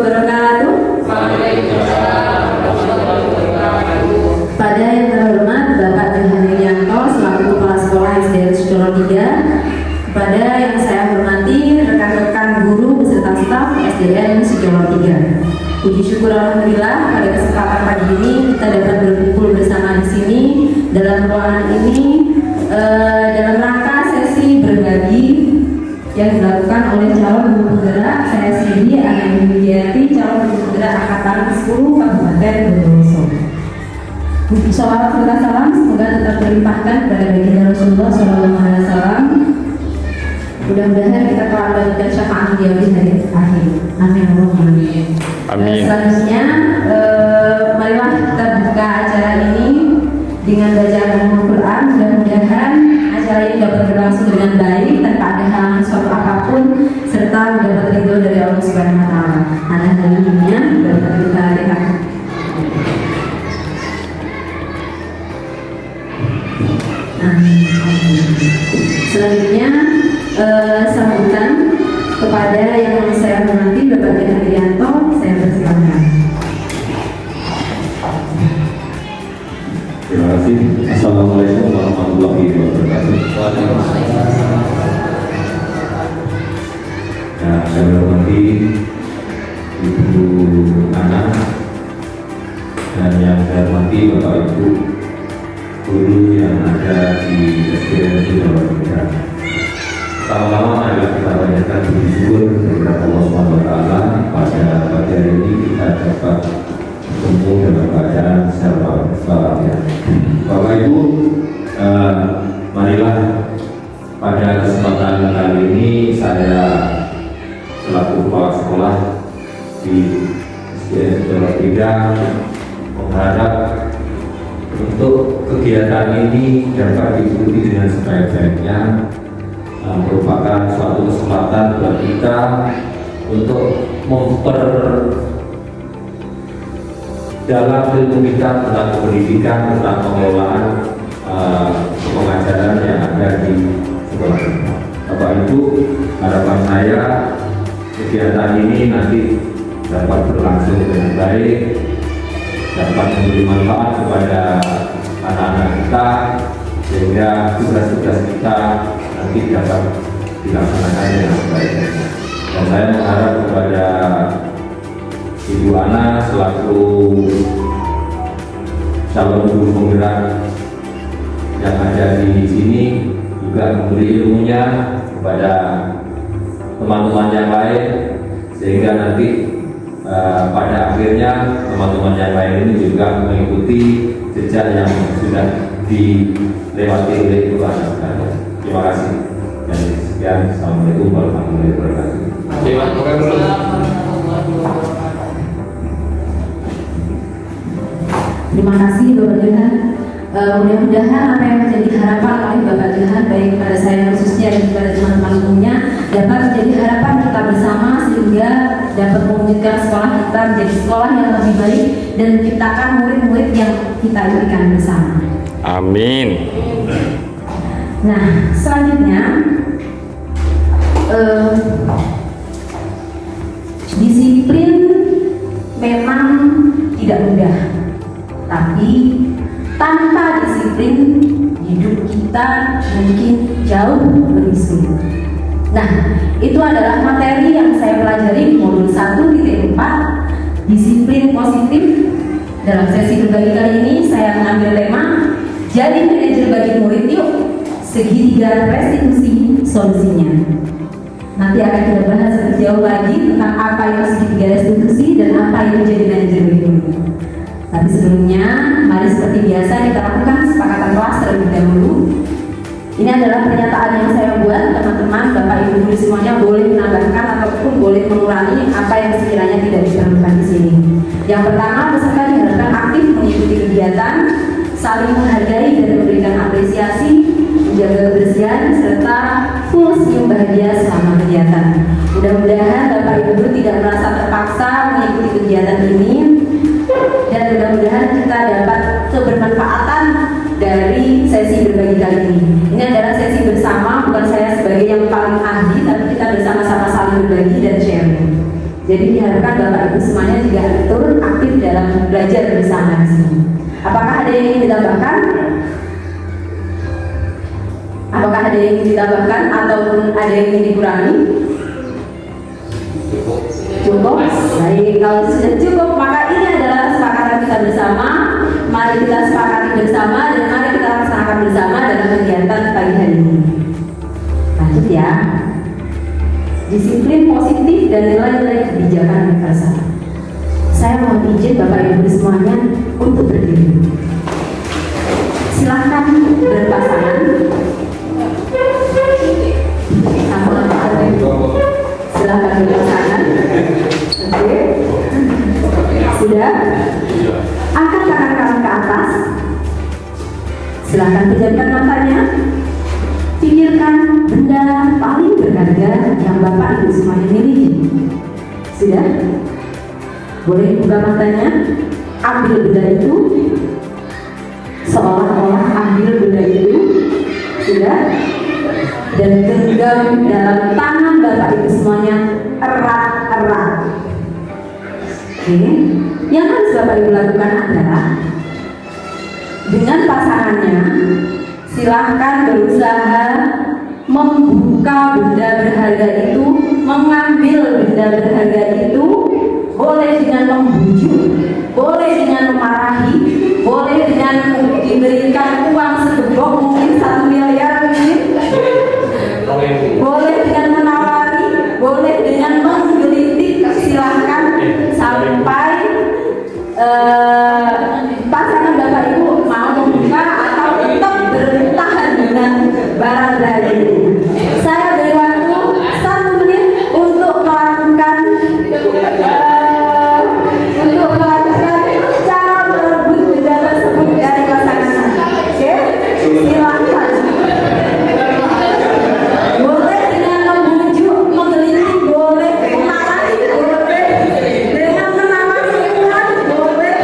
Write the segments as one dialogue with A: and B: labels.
A: wabarakatuh. Pada yang terhormat Bapak Johan Irianto selaku Kepala Sekolah SDN Sudoro 3, kepada yang saya hormati rekan-rekan guru beserta staf SDN Sudoro 3. Puji syukur alhamdulillah pada kesempatan pagi ini kita dapat berkumpul bersama di sini dalam ruangan ini dalam rangka sesi berbagi yang dilakukan oleh calon guru penggerak. Saya sendiri Ana Widiati, calon guru penggerak angkatan 10 Kabupaten Bondowoso. Sholawat serta salam semoga tetap terlimpahkan kepada baginda Rasulullah SAW. Mudah-mudahan kita telah mendapatkan syafaat beliau di hari akhir. Amin. Amin. Selanjutnya, marilah kita buka acara ini dengan bacaan Al-Quran. Mudah-mudahan acara ini dapat berlangsung dengan baik tanpa ada halangan suatu apapun serta mendapat ridho dari Allah Subhanahu Wa Taala. Ada dalilnya dapat kita lihat. Selanjutnya sambutan kepada yang saya hormati Bapak Johan Irianto, saya persilakan.
B: Terima kasih. Assalamualaikum warahmatullahi wabarakatuh. Ya, saya hormati Ibu Ana dan yang saya hormati Bapak Ibu guru yang ada di SDN Sudoro 3. Pertama-tama adalah kita banyakkan bersyukur kepada Allah SWT pada pagi hari ini kita dapat bertemu dalam bacaan secara berbahagia. Bapak Ibu, marilah pada kesempatan kali ini saya selaku kepala sekolah di SDN Sudoro 3 mengharap untuk kegiatan ini dapat diikuti dengan sebaik-baiknya, merupakan suatu kesempatan buat kita untuk memperdalam ilmu kita tentang pendidikan, tentang pengelolaan pengajaran yang ada di sekolah kita. Bapak Ibu, harapan saya kegiatan ini nanti dapat berlangsung dengan baik, dapat memberi manfaat kepada anak-anak kita sehingga tugas-tugas kita nanti dapat dilaksanakan dengan baik. Dan saya mengharap kepada Ibu Ana selaku calon guru penggerak yang ada di sini juga memberi ilmunya kepada teman-teman yang lain sehingga nanti pada akhirnya teman-teman yang lain ini juga mengikuti jejak yang sudah dilewati oleh Ibu Ana sekalian. Terima kasih dan sekian. Assalamualaikum warahmatullahi wabarakatuh.
A: Terima kasih Bapak Johan. Mudah-mudahan apa yang menjadi harapan oleh Bapak Johan baik pada saya khususnya dan kepada teman-teman umumnya dapat menjadi harapan kita bersama sehingga dapat mewujudkan sekolah kita menjadi sekolah yang lebih baik dan menciptakan murid-murid yang kita impikan bersama.
C: Amin.
A: Nah, selanjutnya disiplin memang tidak mudah, tapi tanpa disiplin hidup kita mungkin jauh lebih sulit. Nah, itu adalah materi yang saya pelajari modul 1.4 disiplin positif. Dalam sesi berbagi kali ini saya mengambil tema jadi manajer bagi murid yuk, segitiga restitusi solusinya. Nanti akan kita bahas lebih jauh lagi tentang apa itu segitiga restitusi dan apa itu jadi manajer bagi murid. Tapi sebelumnya, mari seperti biasa kita lakukan kesepakatan kelas terlebih dahulu. Ini adalah pernyataan yang saya buat, teman-teman, Bapak Ibu guru semuanya boleh menambahkan ataupun boleh mengurangi apa yang sekiranya tidak diperlukan di sini. Yang pertama, peserta diharapkan aktif mengikuti kegiatan, saling menghargai dan memberikan apresiasi, menjaga kebersihan, serta full senyum bahagia selama kegiatan. Mudah-mudahan Bapak Ibu guru tidak merasa terpaksa mengikuti kegiatan ini, dan mudah-mudahan kita dapat kebermanfaatan dari sesi berbagi kali ini. Ini adalah sesi bersama, bukan saya sebagai yang paling ahli, tapi kita bersama-sama saling berbagi dan sharing. Jadi diharapkan Bapak Ibu semuanya juga turut aktif dalam belajar bersama di sini. Apakah ada yang ingin ditambahkan? Apakah ada yang ingin ditambahkan ataupun ada yang ingin dikurangi? Cukup? Baik, kalau sudah cukup maka ini adalah kesepakatan kita bersama. Mari kita sepakati bersama dan mari kita laksanakan bersama dalam kegiatan pagi hari ini. Lanjut ya. Disiplin positif dan nilai-nilai kebijakan universal. Saya mohon izin Bapak Ibu semuanya untuk berdiri. Silahkan berpasangan. Silahkan berpasangan. Oke. Sudah? Angkat tangan kanan ke atas. Silahkan pejamkan matanya. Pikirkan benda paling berharga yang Bapak Ibu semuanya miliki. Sudah? Boleh buka matanya. Ambil benda itu. Seolah-olah ambil benda itu. Sudah? Dan genggam dalam tangan Bapak Ibu semuanya erat-erat. Oke. Yang harus Bapak Ibu lakukan adalah dengan pasangannya silahkan berusaha membuka benda berharga itu, mengambil benda berharga itu, boleh dengan membujuk, boleh dengan memarahi, boleh dengan diberikan uang segepok mungkin 1 miliar mungkin, boleh dengan menawari, boleh dengan menggelitik, silahkan sampai pasangan Bapak Ibu mau membuka atau tetap bertahan dengan barang berharga ini. Saya beri waktu 1 menit untuk melakukan cara merebut benda tersebut dari pasangan. Oke, silakan. Boleh dengan membujuk, menggelitik, boleh menawari, boleh dengan menawari uang, boleh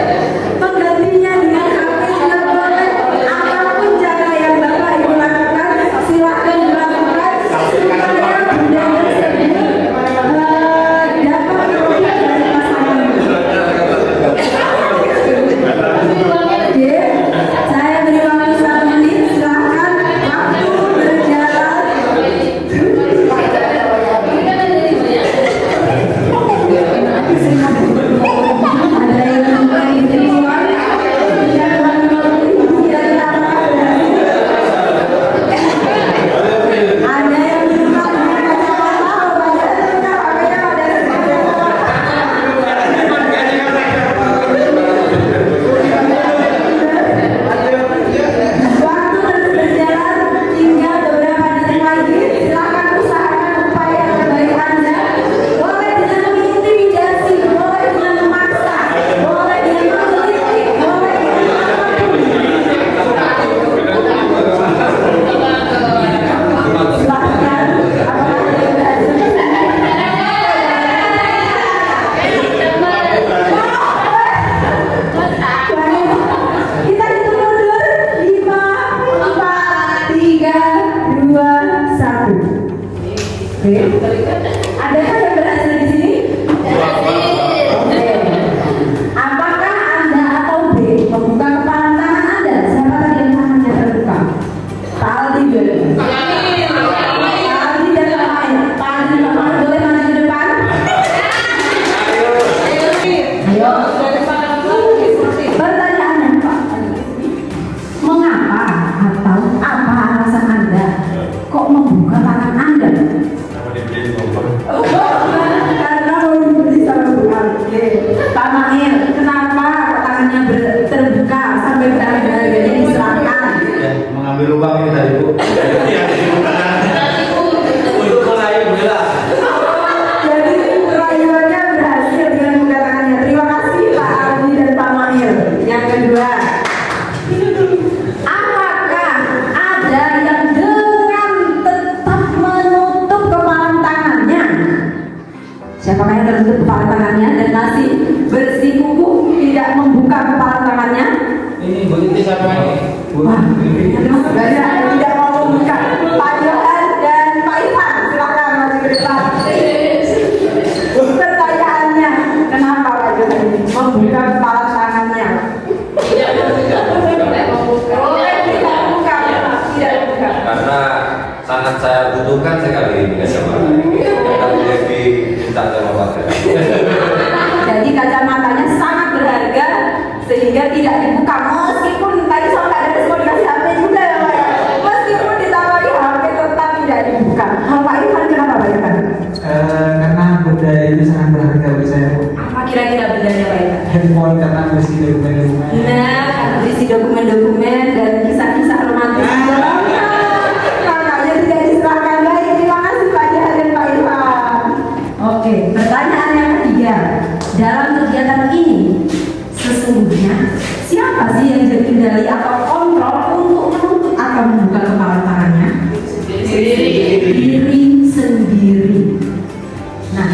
B: satukan sekali ini kacamata. Tadi Devi minta jawaban.
A: Jadi kacamatanya sangat berharga sehingga tidak dibuka, meskipun tadi soal ada respon dikasih HP juga ya Pak ya. Meskipun ditawari HP tetap tidak dibuka. Pak Irfan kenapa Pak Irfan?
C: Karena benda itu sangat berharga bagi saya.
A: Apa kira-kira bedanya Pak Irfan?
C: Handphone karena berisi dokumen-dokumen.
A: Nah, karena berisi dokumen-dokumen dan kisah-kisah romantis. Makanya tidak diserahkan lagi. Terima kasih Pak Jahat dan Pak Irfan. Oke, pertanyaan yang ketiga. Dalam kegiatan ini, sesungguhnya siapa sih yang jadi kendali atau kontrol untuk menutup atau membuka kepala tangannya? Diri sendiri. Nah,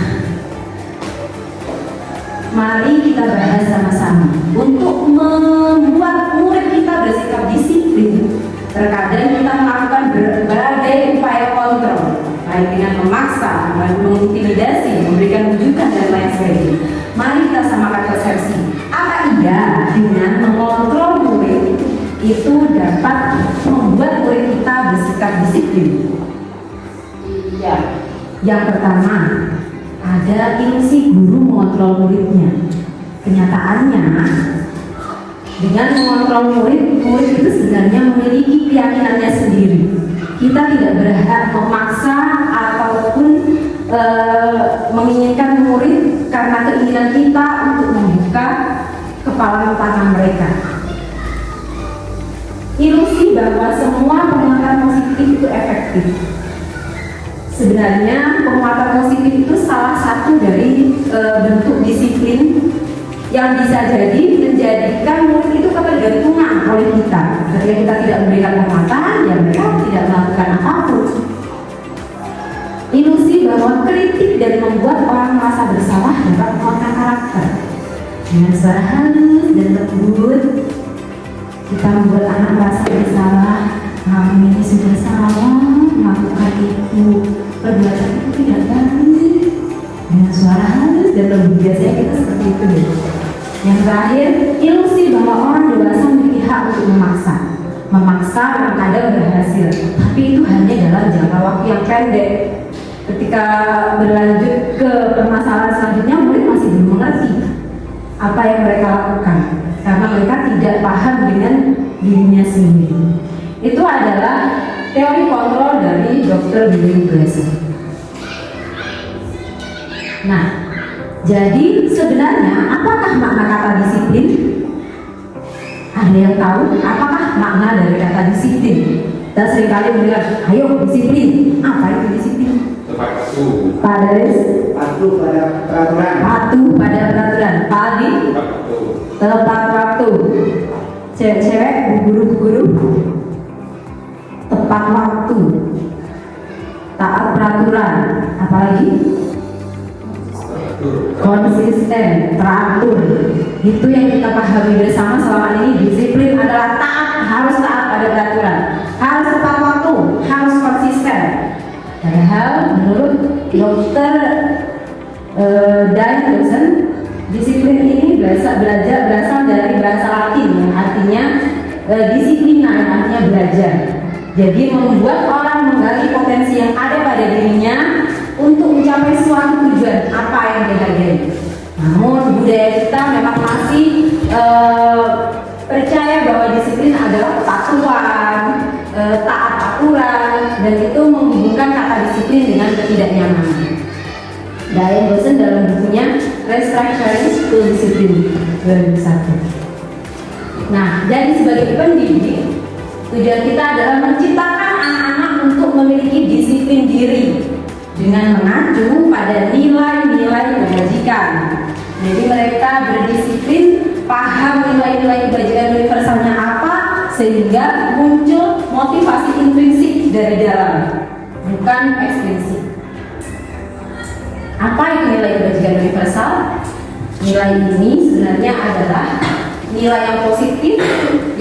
A: mari kita bahas sama-sama untuk membuat murid kita bersikap disiplin. Terkadang kita melakukan berbagai upaya kontrol, baik dengan memaksa, mengintimidasi, memberikan rujukan dan lain sebagainya. Mari kita samakan persepsi. Apa iya dengan mengontrol murid itu dapat membuat murid kita bersikap disiplin? Iya. Yang pertama, ada ilusi guru mengontrol muridnya. Kenyataannya, dengan mengontrol murid, murid itu sebenarnya memiliki keyakinannya sendiri. Kita tidak berhak memaksa ataupun menginginkan murid karena keinginan kita untuk membuka kepala tangan mereka. Ilusi bahwa semua penguatan positif itu efektif. Sebenarnya penguatan positif itu salah satu dari bentuk disiplin yang bisa jadi menjadikan murid itu ketergantungan oleh kita. Ketika kita tidak memberikan penguatan, ya mereka tidak melakukan apapun. Ilusi bahwa kritik dan membuat orang merasa bersalah dapat menguatkan karakter. Dengan suara halus dan lembut, kita membuat anak merasa bersalah. Kamu ini sudah salah melakukan itu, perbuatan itu tidak baik. Dengan suara halus dan lembut, biasanya kita seperti itu ya. Yang terakhir, ilusi bahwa orang dewasa memiliki hak untuk memaksa. Memaksa kadang berhasil, tapi itu hanya dalam jangka waktu yang pendek. Ketika berlanjut ke permasalahan selanjutnya, murid masih belum mengerti apa yang mereka lakukan karena mereka tidak paham dengan dirinya sendiri. Itu adalah teori kontrol dari Dr. William Glasser. Nah, jadi sebenarnya apakah makna kata disiplin? Ada yang tahu apakah makna dari kata disiplin? Kita seringkali mendengar, ayo disiplin. Apa itu disiplin?
B: Patuh.
A: Pada
C: Patuh pada peraturan.
A: patuh pada peraturan. Pak Adi,
B: Patuh.
A: tepat waktu. Cewek-cewek, guru-guru, tepat waktu, taat peraturan. Apalagi konsisten, teratur. Itu yang kita pahami bersama selama ini. Disiplin adalah taat, harus taat pada peraturan, harus tepat waktu, harus konsisten. Padahal menurut Dr. Dawson, disiplin ini berasal dari bahasa Latin yang artinya disiplina, yang artinya belajar. Jadi membuat orang menggali potensi yang ada pada dirinya untuk mencapai suatu tujuan apa yang dihargai. Namun budaya kita memang masih percaya bahwa disiplin adalah kepatuhan, taat aturan, dan itu menghubungkan kata disiplin dengan ketidaknyamanan. Diane Dawson dalam bukunya Restructuring School Discipline 2001. Nah, jadi sebagai pendidik, tujuan kita adalah menciptakan anak-anak untuk memiliki disiplin diri dengan mengacu pada nilai-nilai kebajikan. Jadi mereka berdisiplin, paham nilai-nilai kebajikan universalnya apa, sehingga muncul motivasi intrinsik dari dalam, bukan ekstrinsik. Apa itu nilai kebajikan universal? Nilai ini sebenarnya adalah nilai yang positif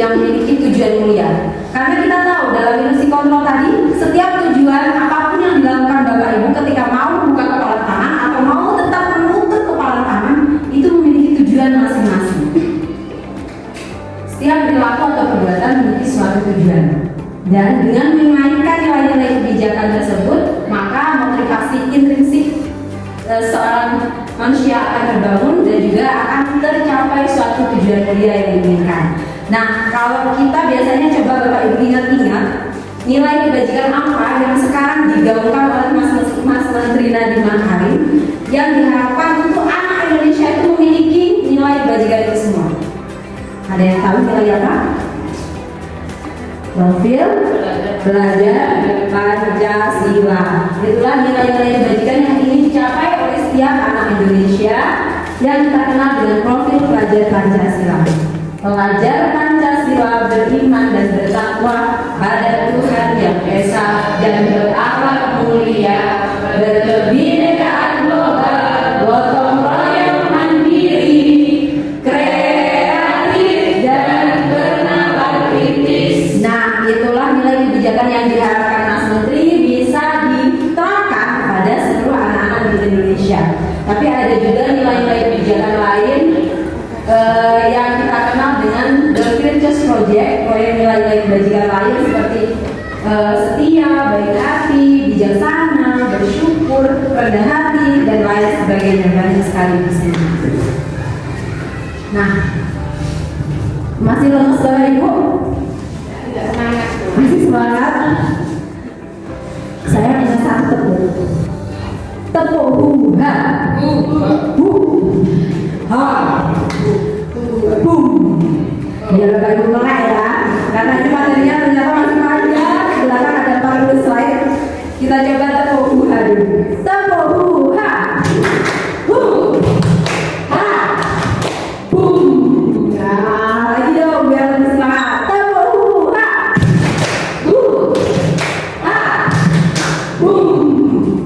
A: yang memiliki tujuan mulia. Karena kita tahu dalam ilusi kontrol tadi, setiap tujuan apapun yang dilakukan Bapak Ibu ketika mau buka kepala tangan atau mau tetap menutup kepala tangan, itu memiliki tujuan masing-masing. Setiap perilaku atau perbuatan memiliki suatu tujuan. Dan dengan mengaitkan nilai-nilai kebijakan tersebut, maka motivasi intrinsik seorang manusia akan terbangun dan juga akan tercapai suatu tujuan mulia yang diinginkan. Nah, kalau kita biasanya coba Bapak Ibu ingat-ingat nilai kebajikan apa yang sekarang digaungkan oleh Mas Menteri Nadiem Makarim yang diharapkan untuk anak Indonesia itu memiliki nilai kebajikan itu semua. Ada yang tahu nilai apa? Profil belajar Pancasila. Itulah nilai-nilai kebajikan yang ingin dicapai oleh setiap anak Indonesia yang kita kenal dengan profil pelajar Pancasila. Pelajar Pancasila beriman dan bertakwa pada Tuhan Yang Esa dan berakhlak mulia, berkebinekaan global, gotong royong mandiri, kreatif dan bernalar kritis. Nah, itulah nilai kebijakan yang diharapkan Mas Menteri bisa diterapkan kepada seluruh anak-anak di Indonesia. Tapi ada juga nilai-nilai kebijakan lain yang kita kenal dengan The Virtuous Project, proyek nilai-nilai kebajikan lain seperti setia, baik hati, bijaksana, bersyukur, rendah hati, dan lain sebagainya. Banyak sekali di sini. Nah, masih lemes Bapak Ibu?
D: Tidak semangat.
A: Masih semangat? Saya punya satu tepuk huha, biar Bapak Ibu melek ya, karena ini materinya ternyata masih panjang. Belakang ada 40 slide. Kita coba tepuk huha dulu. Tepuk huha, nah lagi dong biar lebih semangat. Tepuk huha,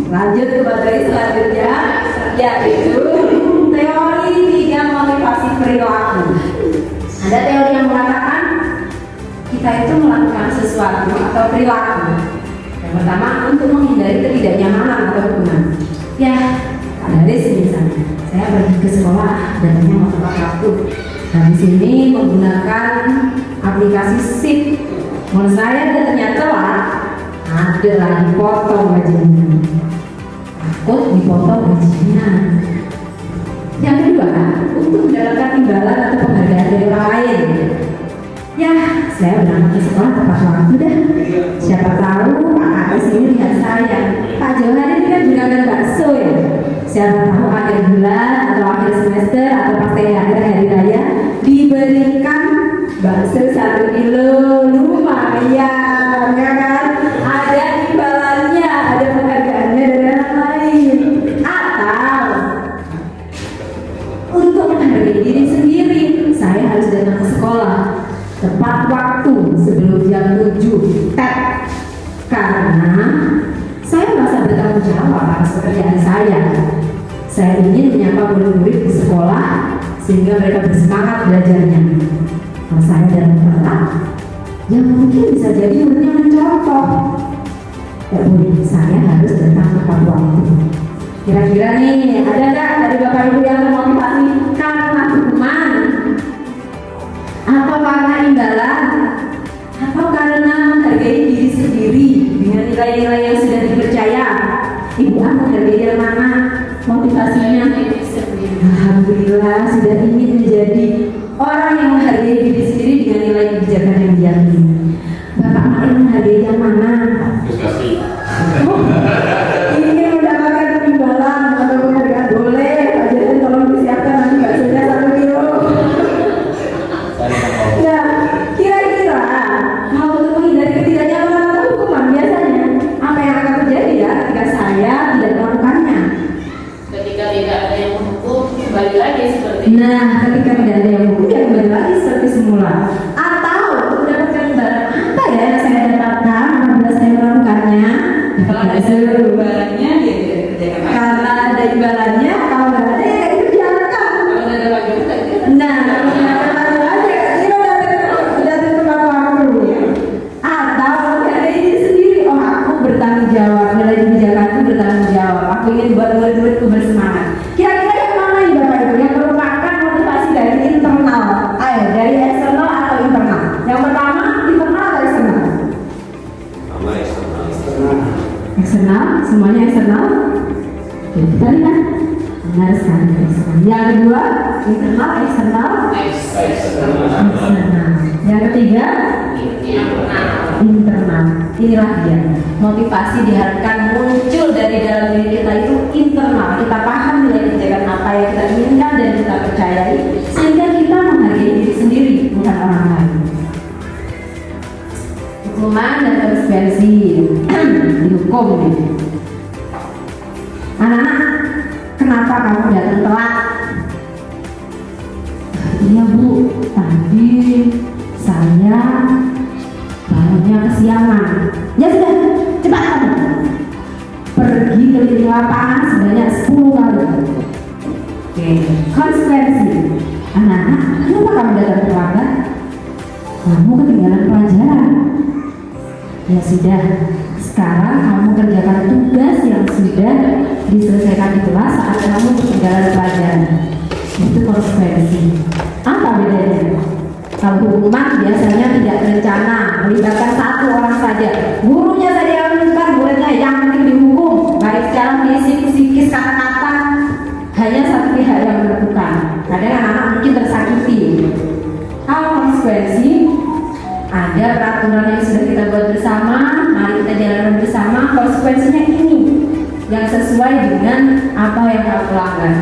A: lanjut ke materi selanjutnya, yaitu teori 3 motivasi perilaku. Ada teori yang mengatakan kita itu melakukan sesuatu atau perilaku. Yang pertama untuk menghindari ketidaknyamanan atau hubungan. Ya, ada misalnya, saya pergi ke sekolah, datanya mau tepat waktu. Nah, di sini menggunakan aplikasi SIP. Menurut saya dia ternyata telat, ada lah dipotong gajinya. Takut dipotong gajinya. Yang kedua, untuk mendapatkan imbalan atau penghargaan dari orang lain. Ya, saya berangkat ke sekolah tepat waktu dah. Siapa tahu Pak Anies ini lihat saya. Pak Johan ini kan juga ada bakso ya. Siapa tahu akhir bulan atau akhir semester atau pas THR hari raya diberikan bakso 1 kilo, lumayan, ya kan? Ada imbalannya, ada penghargaannya dari orang lain. Atau untuk menghargai diri sendiri, saya harus datang ke sekolah tepat waktu sebelum jam 7 karena saya merasa bertanggung jawab atas pekerjaan saya. Saya ingin menyapa murid-murid di sekolah sehingga mereka bersemangat belajarnya. Kalau saya dalam telat, yang mungkin bisa jadi muridnya mencontoh. Ya boleh, saya harus datang tepat waktu. Kira-kira nih, ada nggak dari Bapak Ibu yang termotivasi karena hukuman? Atau karena imbalan? Atau karena menghargai diri sendiri dengan nilai-nilai yang sudah dipercaya? Ibu akan menghargai yang mana? Motivasinya? Alhamdulillah sudah ingin menjadi orang yang menghargai diri sendiri dengan nilai kebijakan yang diyakini. Bapak mau menghargai yang mana? Ingin mendapatkan imbalan atau penghargaan boleh, aja tolong disiapkan nanti baksonya 1 kilo. Nah, kira-kira mau untuk menghindari ketidaknyamanan atau hukuman biasanya apa yang akan terjadi ya ketika saya tidak melakukannya?
D: Ketika tidak ada yang menghukum, kembali lagi seperti
A: Nah, ketika tidak ada yang menghukum, ya kembali lagi seperti semula. Atau untuk mendapatkan imbalan apa ya yang saya dapatkan apabila saya melakukannya?
D: kalau ada seluruh barangnya dia tidak dikerjakan.
A: Karena ada imbalannya, kalau nggak ada ya nggak dikerjakan.
D: Kalau ada lagi tidak
A: Nah, kalau nggak ada aja, kita udah tepat waktu. Atau menghargai diri sendiri, oh aku bertanggung jawab, nilai kebijakan itu bertanggung jawab. Aku ingin buat murid-muridku bersemangat. Kira-kira yang mana nih Bapak Ibu yang merupakan motivasi dari internal? Ayo, dari eksternal atau internal? Yang pertama internal atau eksternal?
B: Sama eksternal.
A: internal, eksternal.
D: eksternal,
A: Yang ketiga, internal. Inilah dia. Motivasi diharapkan muncul dari dalam diri kita itu internal. Kita paham nilai kebijakan apa yang kita inginkan dan kita percayai, sehingga kita menghargai diri sendiri, bukan orang lain. Hukuman dan konsekuensi dihukum nih. Anak-anak, kenapa kamu datang telat? Iya bu, tadi saya bangunnya kesiangan. Ya sudah, cepat kamu pergi keliling lapangan sebanyak 10 kali. Oke, konsekuensi. Anak-anak, kenapa kamu datang terlambat? Kamu ketinggalan pelajaran. Ya sudah, sekarang kamu kerjakan tugas yang sudah diselesaikan di kelas saat kamu ketinggalan pelajaran. Itu konsekuensi. Apa bedanya? Kalau hukuman biasanya tidak berencana, melibatkan satu orang saja. Gurunya saja yang menentukan, muridnya yang penting dihukum, baik secara fisik, psikis, kata-kata. Hanya satu pihak yang menentukan. Kadang anak-anak mungkin tersakiti. Kalau konsekuensi, ada peraturan yang sudah kita buat bersama, mari kita jalankan bersama. Konsekuensinya ini yang sesuai dengan apa yang kamu pelanggar.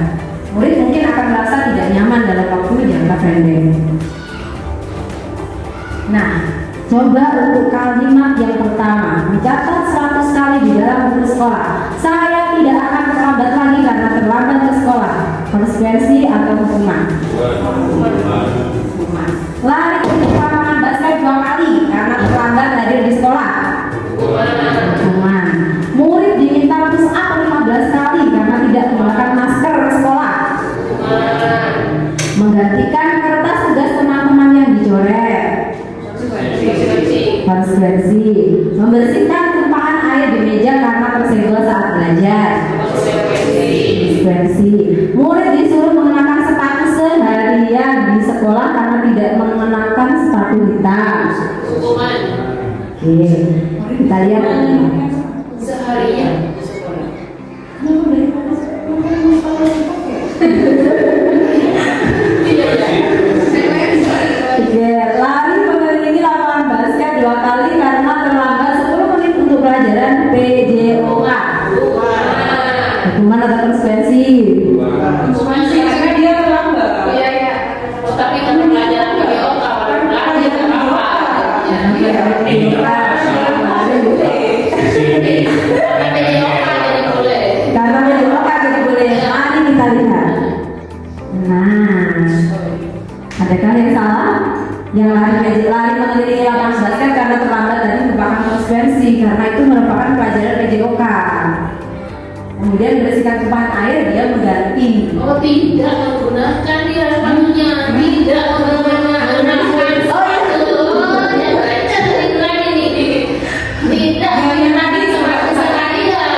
A: Murid mungkin akan merasa tidak nyaman dalam waktu jangka pendek. Nah, coba untuk kalimat yang pertama, mencatat 100 kali di dalam buku sekolah. Saya tidak akan terlambat lagi karena terlambat ke sekolah. Konsekuensi atau hukuman? Hukuman. Lari untuk lapangan basket 2 kali karena terlambat hadir di sekolah. Hukuman. Murid diminta push up 15 kali karena tidak menggunakan masker ke sekolah. Menggantikan kertas tugas teman-teman yang dicoret. Konsekuensi. Membersihkan tumpahan air di meja karena tersenggol saat belajar. Konsekuensi. Murid disuruh mengenakan sepatu seharian di sekolah karena tidak mengenakan sepatu hitam.
D: hukuman
A: Oke, kita lihat
D: seharian di sekolah.
A: Oke, lari mengelilingi lapangan basket 2 kali karena terlambat 10 menit untuk pelajaran PJOK. Hukuman atau konsekuensi?
D: Hukuman sih karena dia terlambat. Iya iya. Oh, tapi kan pelajaran PJOK kalau belajar apa? Karena PJOK jadi boleh.
A: Karena PJOK jadi boleh. Mari kita lihat. Nah, adakah yang salah? Yang lari mengelilingi lapangan basket karena terlambat tadi merupakan konsekuensi karena itu merupakan pelajaran PJOK. Kemudian membersihkan tumpahan air dia mengganti.
D: Oh tidak menggunakan dia sepatunya, tidak menggunakan sepatu. Yang baca dari lagi nih. Tidak menggunakan sepatu sekalian.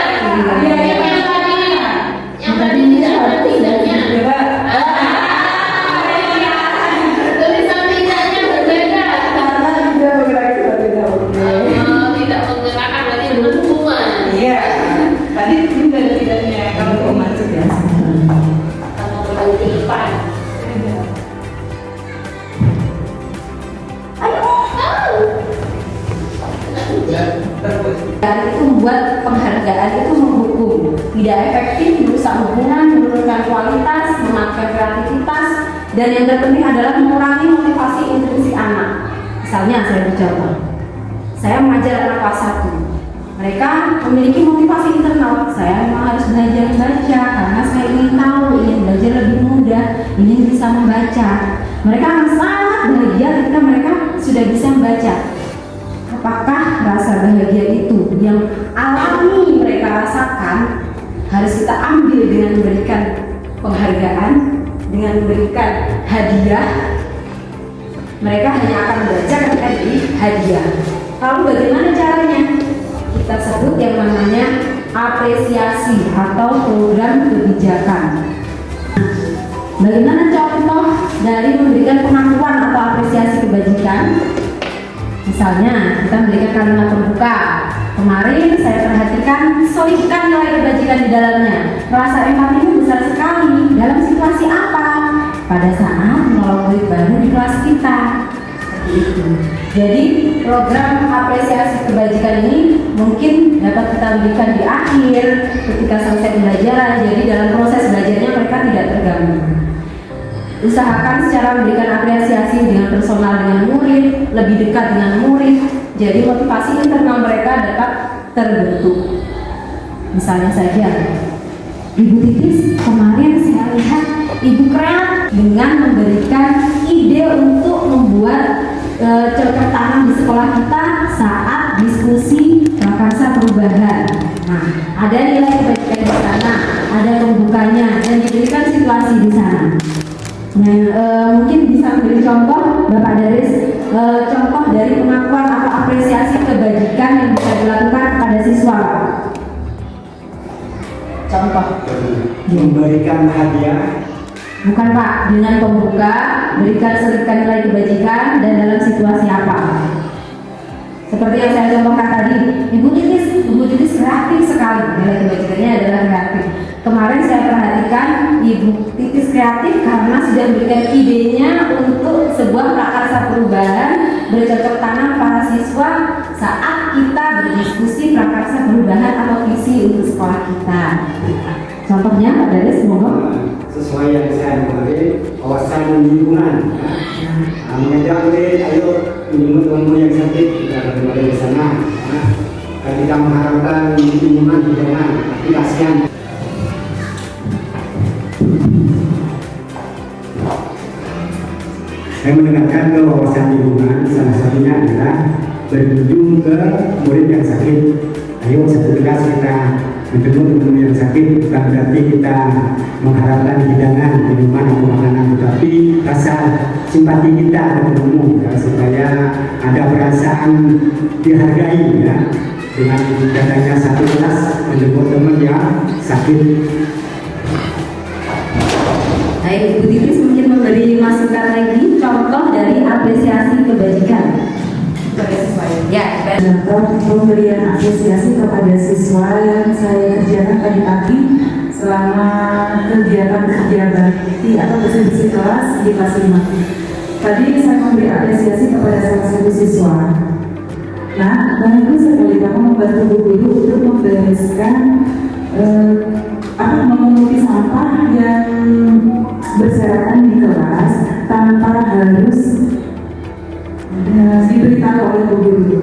D: Yang tadi tidak ada tidaknya. Tulisan tidaknya berbeda. Tidak menggunakan berarti dengan hukuman.
C: Iya. Tadi juga ada tidaknya. Kalau
A: Kalau masuk ya.
D: Atau berbau di depan.
A: Dan itu membuat penghargaan itu menghukum, tidak efektif, merusak hubungan, menurunkan kualitas, mematikan kreativitas, dan yang terpenting adalah mengurangi motivasi intuisi anak. Misalnya saya bercontoh, saya mengajar anak kelas 1. Mereka memiliki motivasi internal, saya memang harus belajar membaca karena saya ingin tahu, ingin belajar lebih mudah, ingin bisa membaca. Mereka akan sangat bahagia ketika mereka sudah bisa membaca. Apakah rasa bahagia itu yang alami mereka rasakan harus kita ambil dengan memberikan penghargaan, dengan memberikan hadiah? Mereka hanya akan belajar ketika di hadiah. Lalu bagaimana caranya? Kita sebut yang namanya apresiasi atau program kebijakan. Bagaimana contoh dari memberikan pengakuan atau apresiasi kebajikan? Misalnya, kita memberikan kalimat pembuka. Kemarin saya perhatikan selipkan nilai kebajikan di dalamnya. Rasa empatimu besar sekali. Dalam situasi apa? pada saat menolong murid baru di kelas kita. Seperti itu. Jadi program apresiasi kebajikan ini mungkin dapat kita berikan di akhir ketika selesai pembelajaran. Jadi dalam proses belajarnya mereka tidak terganggu. Usahakan secara memberikan apresiasi dengan personal dengan murid, lebih dekat dengan murid. Jadi motivasi internal mereka dapat terbentuk. Misalnya saja, Ibu Titis, kemarin saya lihat Ibu kreatif dengan memberikan ide untuk membuat cocok tanam di sekolah kita saat diskusi prakarsa perubahan. Nah, ada nilai kebajikan di sana, ada pembukanya, dan diberikan situasi di sana. Nah, mungkin bisa memberi contoh, Bapak Daris, contoh dari pengakuan atau apresiasi kebajikan yang bisa dilakukan pada siswa. Contoh.
C: Memberikan hadiah.
A: Bukan Pak, dengan pembuka, berikan selipkan nilai kebajikan dan dalam situasi apa? Seperti yang saya contohkan tadi, Ibu Titis kreatif sekali, nilai kebajikannya adalah kreatif. Kemarin saya perhatikan Ibu Titis kreatif karena sudah memberikan idenya untuk sebuah prakarsa perubahan bercocok tanam para siswa saat kita berdiskusi prakarsa perubahan atau visi untuk sekolah kita. Contohnya Pak Daris, semoga
E: sesuai yang saya kemarin kawasan lingkungan mengajak murid, ayo menyebut teman yang sakit kita kembali ke sana kita mengharapkan lingkungan jangan tapi kasihan. Saya mendengarkan ke wawasan lingkungan salah satunya adalah berkunjung ke murid yang sakit. Ayo satu kelas kita menjemput teman yang sakit, bukan berarti kita mengharapkan hidangan, minuman atau makanan, tetapi rasa simpati kita ketemu ya, supaya ada perasaan dihargai ya, dengan datangnya satu kelas menjemput teman yang sakit.
A: Baik, Ibu Titis mungkin memberi masukan lagi contoh dari apresiasi kebajikan. Ya,
F: contoh pemberian apresiasi kepada siswa yang saya kerjakan tadi pagi selama kegiatan kerja bakti atau bersih-bersih kelas di kelas 5. Tadi saya memberi apresiasi kepada salah satu siswa. Nah, bagus sekali kamu membantu Bu Guru untuk membereskan memunguti sampah yang berserakan di kelas tanpa harus diberitahu oleh Bu Guru.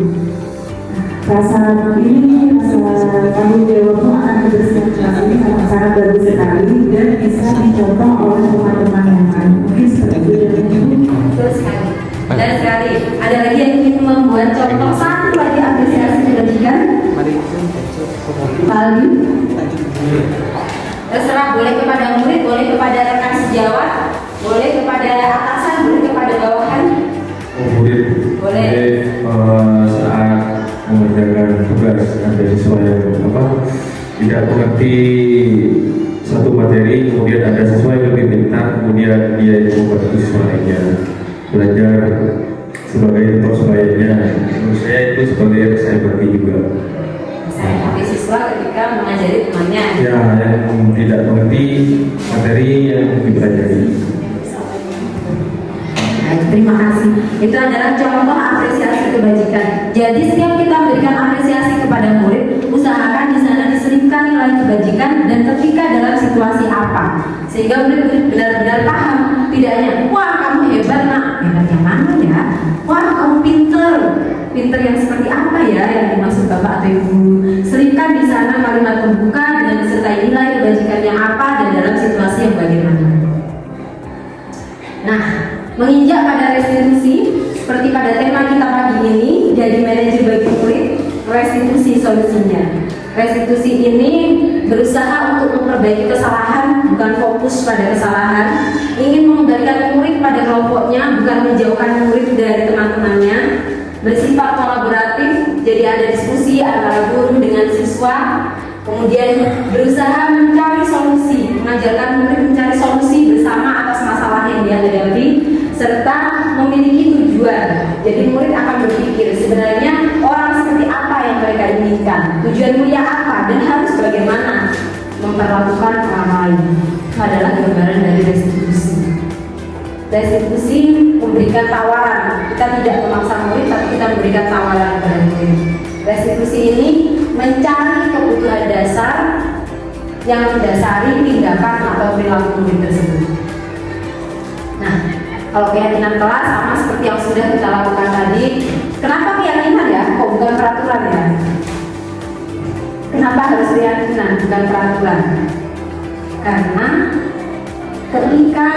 F: Rasa ini, rasa tanggung jawabmu akan membersihkan kelas ini sangat bagus sekali dan bisa dicontoh oleh teman-teman yang lain. Mungkin seperti itu.
A: betul sekali. Dan sekali, ada lagi yang ingin membuat contoh satu lagi apresiasi kebajikan. Valdi. Terserah, boleh kepada murid, boleh kepada rekan sejawat, boleh kepada atasan, boleh kepada bawahan.
B: Murid
A: Boleh.
B: saat mengerjakan tugas ada siswa yang tidak mengerti satu materi, kemudian ada siswa yang lebih pintar, kemudian dia yang membantu siswa lainnya belajar sebagai contoh sebaiknya. Menurut saya itu sebagai saya berarti juga.
A: Saya pakai siswa ketika mengajari temannya.
B: Ya, yang tidak mengerti materi yang dipelajari.
A: Terima kasih. Itu adalah contoh apresiasi kebajikan. Jadi setiap kita memberikan apresiasi kepada murid, usahakan di sana diselipkan nilai kebajikan dan ketika dalam situasi apa, sehingga murid benar-benar paham. Tidak hanya, wah kamu hebat nak, hebat yang mana ya? Wah kamu pinter yang seperti apa ya yang dimaksud Bapak atau Ibu? Selipkan di sana kalimat pembuka dengan disertai nilai kebajikan yang apa dan dalam situasi yang bagaimana. Nah, menginjak pada restitusi, seperti pada tema kita pagi ini, jadi manajer bagi murid, restitusi solusinya. Restitusi ini berusaha untuk memperbaiki kesalahan, bukan fokus pada kesalahan, ingin mengembalikan murid pada kelompoknya, bukan menjauhkan murid dari teman-temannya, bersifat kolaboratif, jadi ada diskusi antara guru dengan siswa, kemudian berusaha mencari solusi, mengajarkan murid mencari solusi bersama atas masalah yang dia hadapi, serta memiliki tujuan. Jadi murid akan berpikir sebenarnya orang seperti apa yang mereka inginkan, tujuan mulia apa, dan harus bagaimana memperlakukan orang lain. Itu adalah gambaran dari restitusi. Restitusi memberikan tawaran. Kita tidak memaksa murid, tapi kita memberikan tawaran kepada murid. Restitusi ini mencari kebutuhan dasar yang mendasari tindakan atau perilaku murid tersebut. Nah, kalau keyakinan kelas sama seperti yang sudah kita lakukan tadi. Kenapa keyakinan ya? Kok bukan peraturan ya? Kenapa harus keyakinan bukan peraturan? Karena ketika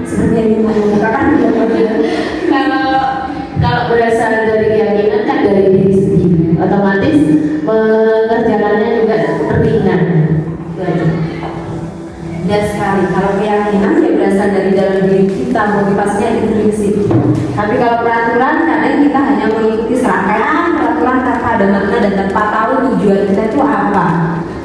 A: seperti yang dimukakan
D: kalau berasal dari keyakinan kan dari diri sendiri, otomatis mengerjakannya juga ringan.
A: Dan sekali kalau keyakinan ya berasal dari dalam diri kita, motivasinya intrinsik. Tapi kalau peraturan kadang kita hanya mengikuti serangkaian peraturan tanpa ada makna dan tanpa tahu tujuan kita itu apa.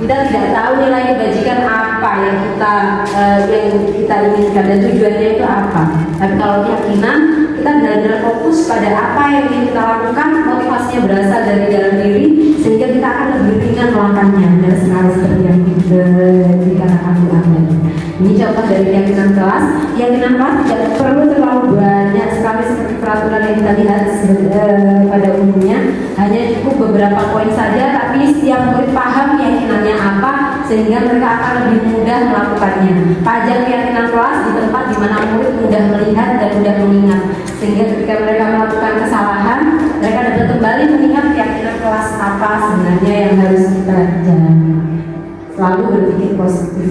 A: Kita tidak tahu nilai kebajikan apa yang kita inginkan dan tujuannya itu apa. Tapi kalau keyakinan kita benar-benar fokus pada apa yang ingin kita lakukan, motivasinya berasal dari dalam diri sehingga kita akan lebih ringan melangkahnya. Dan sekali seperti yang dikatakan Bu Ahmad. Ini contoh dari keyakinan kelas. Keyakinan kelas tidak perlu terlalu banyak sekali seperti peraturan yang kita lihat pada umumnya. Hanya cukup beberapa poin saja, tapi setiap murid paham keyakinannya apa sehingga mereka akan lebih mudah melakukannya. Pajang keyakinan kelas di tempat di mana murid mudah melihat dan mudah mengingat, sehingga ketika mereka melakukan kesalahan, mereka dapat kembali mengingat keyakinan kelas apa sebenarnya yang harus kita jalani. Selalu berpikir positif.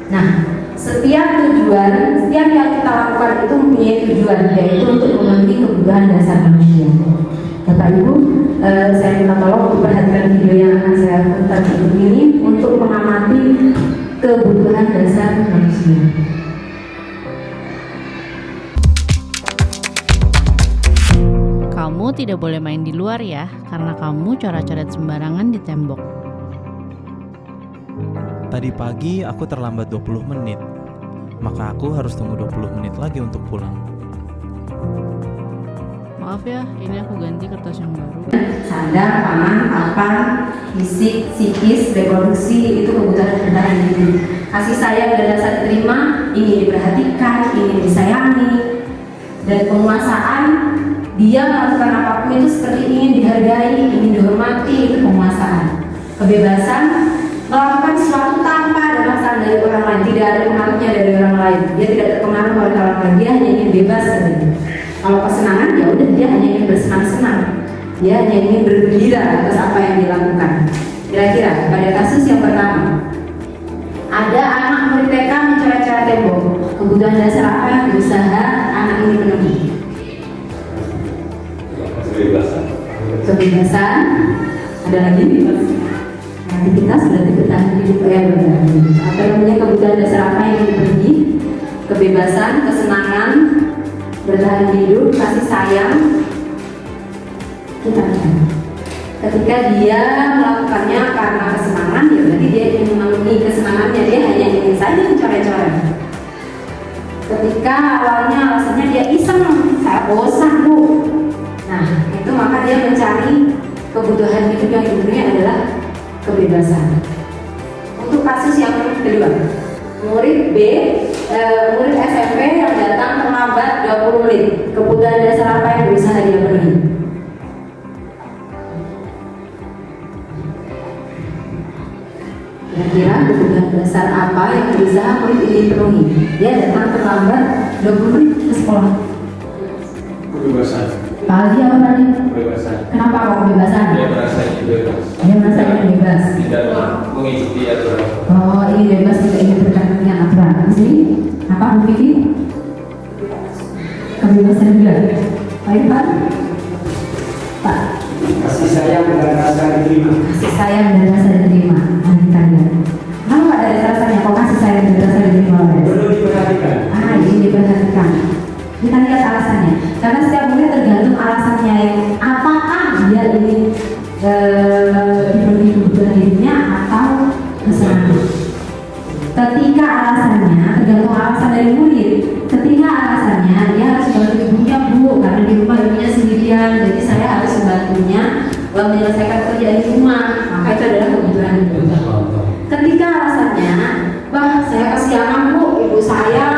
A: Nah, setiap yang kita lakukan itu mempunyai tujuan, yaitu untuk memenuhi kebutuhan dasar manusia. Bapak Ibu, saya minta tolong untuk perhatikan video yang akan saya putar ini untuk mengamati kebutuhan dasar manusia.
G: Kamu tidak boleh main di luar ya, karena kamu coret-coret sembarangan di tembok.
H: Tadi pagi aku terlambat 20 menit, maka aku harus tunggu 20 menit lagi untuk pulang.
G: Maaf ya, ini aku ganti kertas yang baru.
A: Sadar, pangan, lapar, fisik, psikis, reproduksi itu kebutuhan dasar hidup. Kasih sayang dan rasa diterima, ingin diperhatikan, ingin disayangi, dan penguasaan. Dia melakukan apapun itu seperti ingin dihargai, ingin dihormati, itu penguasaan. Kebebasan, melakukan sesuatu tanpa ada paksaan dari orang lain, tidak ada pengaruhnya dari orang lain. Dia tidak terpengaruh oleh orang lain, dia hanya ingin bebas saja. Kalau kesenangan ya udah, dia hanya ingin bersenang-senang, dia hanya ingin bergembira atas apa yang dilakukan. Kira-kira pada kasus yang pertama, ada anak murid TK mencoret-coret tembok. Kebutuhan dasar apa yang berusaha anak ini penuhi? Kebebasan. Ada lagi? Aktivitas berarti bertahan hidup apa namanya, kebutuhan dasar apa yang dipenuhi? Kebebasan, kesenangan, bertahan hidup, kasih sayang. Kita lihat. Ketika dia melakukannya karena kesenangan, ya berarti dia ingin memenuhi kesenangannya, dia hanya ingin saja mencoret-coret. Ketika awalnya alasannya dia iseng, saya bosan Bu. Nah, itu maka dia mencari kebutuhan hidup yang dipenuhi adalah kebebasan. Untuk kasus yang kedua, murid murid SMP yang datang terlambat 20 menit. Kebutuhan dasar apa yang berusaha dia penuhi? Kira-kira kebutuhan dasar apa yang berusaha murid ini penuhi? Dia datang terlambat 20 menit ke sekolah.
B: Kebebasan.
A: Pagi apa tadi?
B: Kebebasan.
A: Kenapa kok kebebasan?
B: Dia merasa bebas.
A: Dia merasa bebas.
B: Tidak mengikuti aturan.
A: Oh, ini bebas tidak ingin berkaitan dengan aturan. Di sini apa Vicky? Kebebasan juga. Baik Pak. Pak.
E: Kasih sayang dan rasa diterima.
A: Kasih sayang dan rasa diterima. Nanti kalian. Kalau nggak ada rasanya, kok kasih sayang dan rasa diterima?
E: Perlu diperhatikan.
A: Ini diperhatikan. Kita lihat alasannya. Karena setiap murid tergantung alasannya yang apakah dia ingin dipenuhi kebutuhan hidupnya atau kesenangan. Ketika alasannya tergantung alasan dari murid. Ketika alasannya dia harus bantu ibunya Bu, karena di rumah ibunya sendirian, jadi saya harus membantunya menyelesaikan kerjaan di rumah, maka itu adalah kebutuhan hidup. Ketika alasannya, bah saya kasihan Bu, ibu saya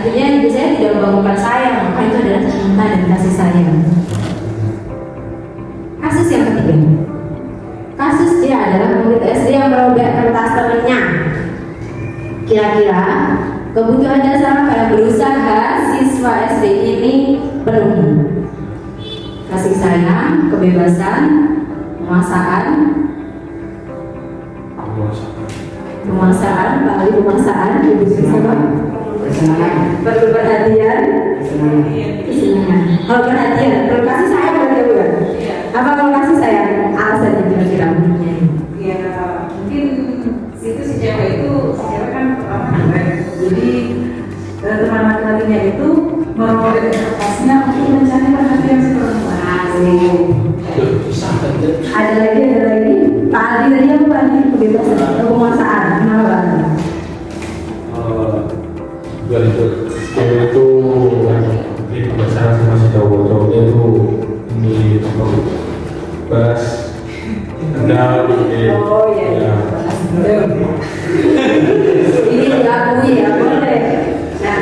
A: Artinya ibu saya tidak membangunkan saya, maka itu adalah cinta dan kasih sayang. Kasus yang ketiga, kasus dia adalah murid SD yang merobek kertas temannya. Kira-kira kebutuhan dasar pada berusaha siswa SD ini penuhi: kasih sayang, kebebasan, penguasaan, ibu bisa Pak? Perlu perhatian, kesenangan. Kalau perhatian, perlu kasih sayang berarti bukan? Apa kalau kasih sayang? Alasannya kira-kira?
F: Ya mungkin situ si cewek kan pertama cuek, jadi teman laki-lakinya itu merobek kertasnya untuk mencari perhatian si perempuan.
A: Ada lagi Pak Adi tadi apa Pak Adi? Kebebasan, penguasaan, kenapa?
B: Biar itu cewek itu biasa sama si cowoknya itu ini bahas kenal
A: Oh iya. Ini diakui ya, boleh. Nah,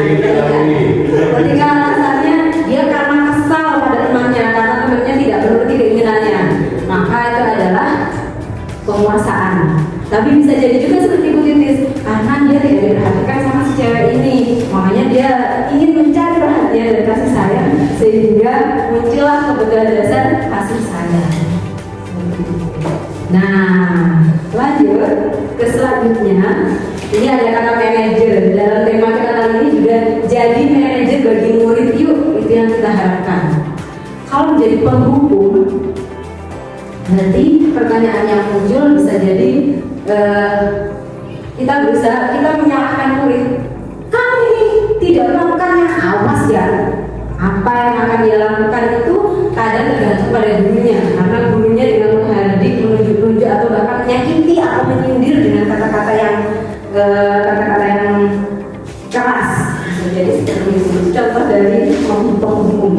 A: ketika alasannya dia karena kesal pada temannya, karena temannya tidak menuruti keinginannya, maka itu adalah penguasaan. Tapi bisa jadi juga seperti Bu Titis, karena dia tidak diperhatikan sama si cewek ini, makanya dia ingin mencari perhatian dan kasih sayang, sehingga muncullah kebutuhan dasar kasih sayang. Nah, lanjut ke selanjutnya. Ini ada kata manajer. Dalam tema kita kali ini juga jadi manajer bagi murid yuk, itu yang kita harapkan. Kalau menjadi penghukum, berarti pertanyaan yang muncul bisa jadi kita menyalahkan murid. Kamu ini tidak melakukannya, awas ya. Apa yang akan dia lakukan itu kadang tergantung pada gurunya, karena gurunya dengan menghardik, menunjuk-nunjuk atau bahkan menyakiti atau menyindir dengan kata-kata yang keras. Bisa jadi seperti itu. Contoh dari penghukum.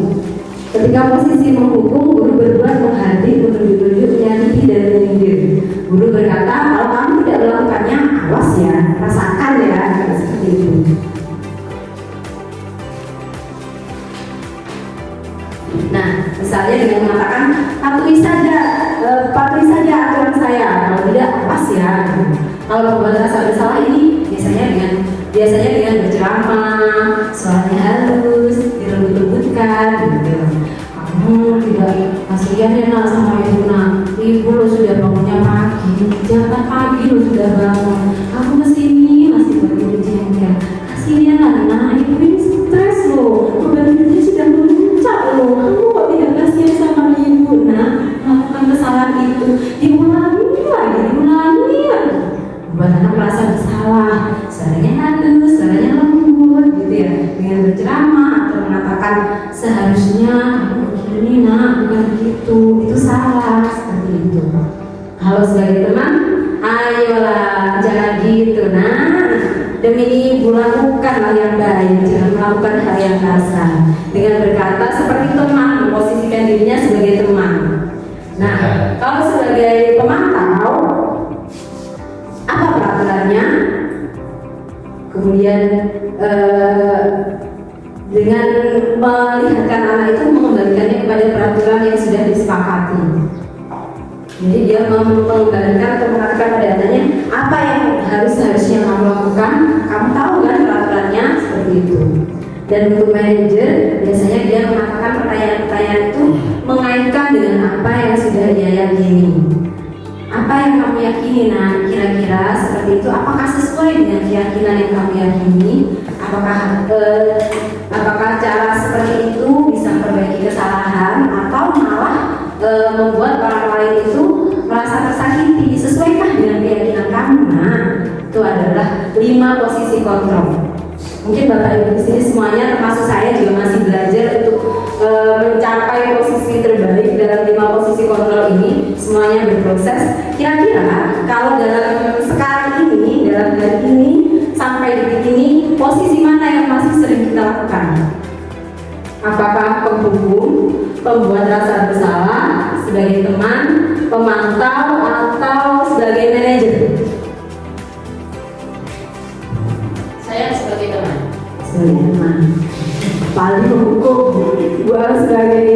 A: Ketika posisi menghukum, guru berbuat menghardik, menunjuk-nunjuk, menyakiti dan menyindir. Guru berkata, kalau kamu tidak melakukannya, awas ya, rasakan ya, seperti itu. Nah, misalnya dengan mengatakan patuhi saja aturan saya, kalau tidak awas ya. Kalau membuat rasa bersalah ini biasanya dengan berceramah, suaranya halus, dilembut-lembutkan, gitu. Kamu tidak kasihan ya nak sama ibu nak. Ibu lo sudah bangunnya pagi, jam pagi lo sudah bangun. Aku kesini masih baru jengkel. Kasihan lah nak, ibu ini stres lo. Bebannya sudah memuncak lo. Kamu kok tidak kasihan sama ibu nak? Melakukan kesalahan itu diulangi lagi. Buat anak merasa bersalah, suaranya halus, suaranya lembut, gitu ya, dengan berceramah atau mengatakan seharusnya kamu begini nak, bukan begitu, itu salah, seperti itu. Kalau sebagai teman, ayolah jangan gitu nak. Demi ibu lakukan hal yang baik, jangan melakukan hal yang kasar. Dengan berkata seperti teman, memposisikan dirinya sebagai teman. Nah, kalau sebagai pemantau, apa peraturannya? Kemudian dengan melihatkan anak itu mengembalikannya kepada peraturan yang sudah disepakati. Jadi dia mengembalikan atau mengatakan pada anaknya apa yang harusnya kamu lakukan. Kamu tahu kan peraturannya, seperti itu. Dan untuk manajer biasanya dia mengatakan pertanyaan-pertanyaan itu mengaitkan dengan apa yang sudah dia yakini. Apa yang kamu yakini, nah kira-kira seperti itu, apakah sesuai dengan keyakinan yang kamu yakini? Apakah cara seperti itu bisa memperbaiki kesalahan atau malah membuat orang lain itu merasa tersakiti? Sesuaikah dengan keyakinan kamu? Nah, itu adalah 5 posisi kontrol. Mungkin Bapak Ibu di sini semuanya termasuk saya juga masih belajar untuk mencapai posisi terbaik dalam 5 posisi kontrol ini. Semuanya berproses. Kira-kira kalau dalam sekarang ini, dalam hari ini sampai detik ini, posisi mana yang masih sering kita lakukan? Apakah penghukum, pembuat rasa bersalah, sebagai teman, pemantau, atau sebagai manajer?
D: Saya sebagai teman.
A: sebagai paling menghukum gua sebagai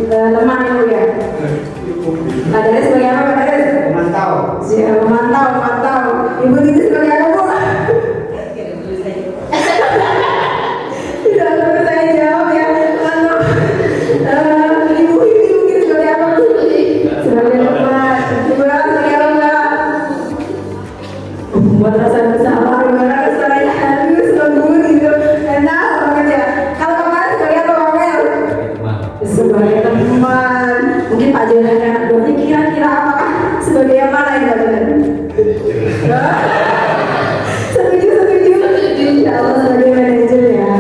A: teman ya. Pak Dares sebagai apa Pak Dares?
E: Memantau.
A: Siap, memantau. Ibu itu sebagai apa Bu? Tidak perlu saya jawab ya. Ibu mungkin sebagai apa Bu? Sebagai teman. Ibu sebagai apa Mbak? Membuat rasa bersalah, gimana saya harus nunggu gitu. Enak orangnya. Kalau kemarin sebagai apa Pak Mel? Sebagai teman. Mungkin Pak Jonan anak buahnya kira-kira apakah sebagai yang mana ini Pak Jonan? Setuju. Insya Allah sebagai manajer ya.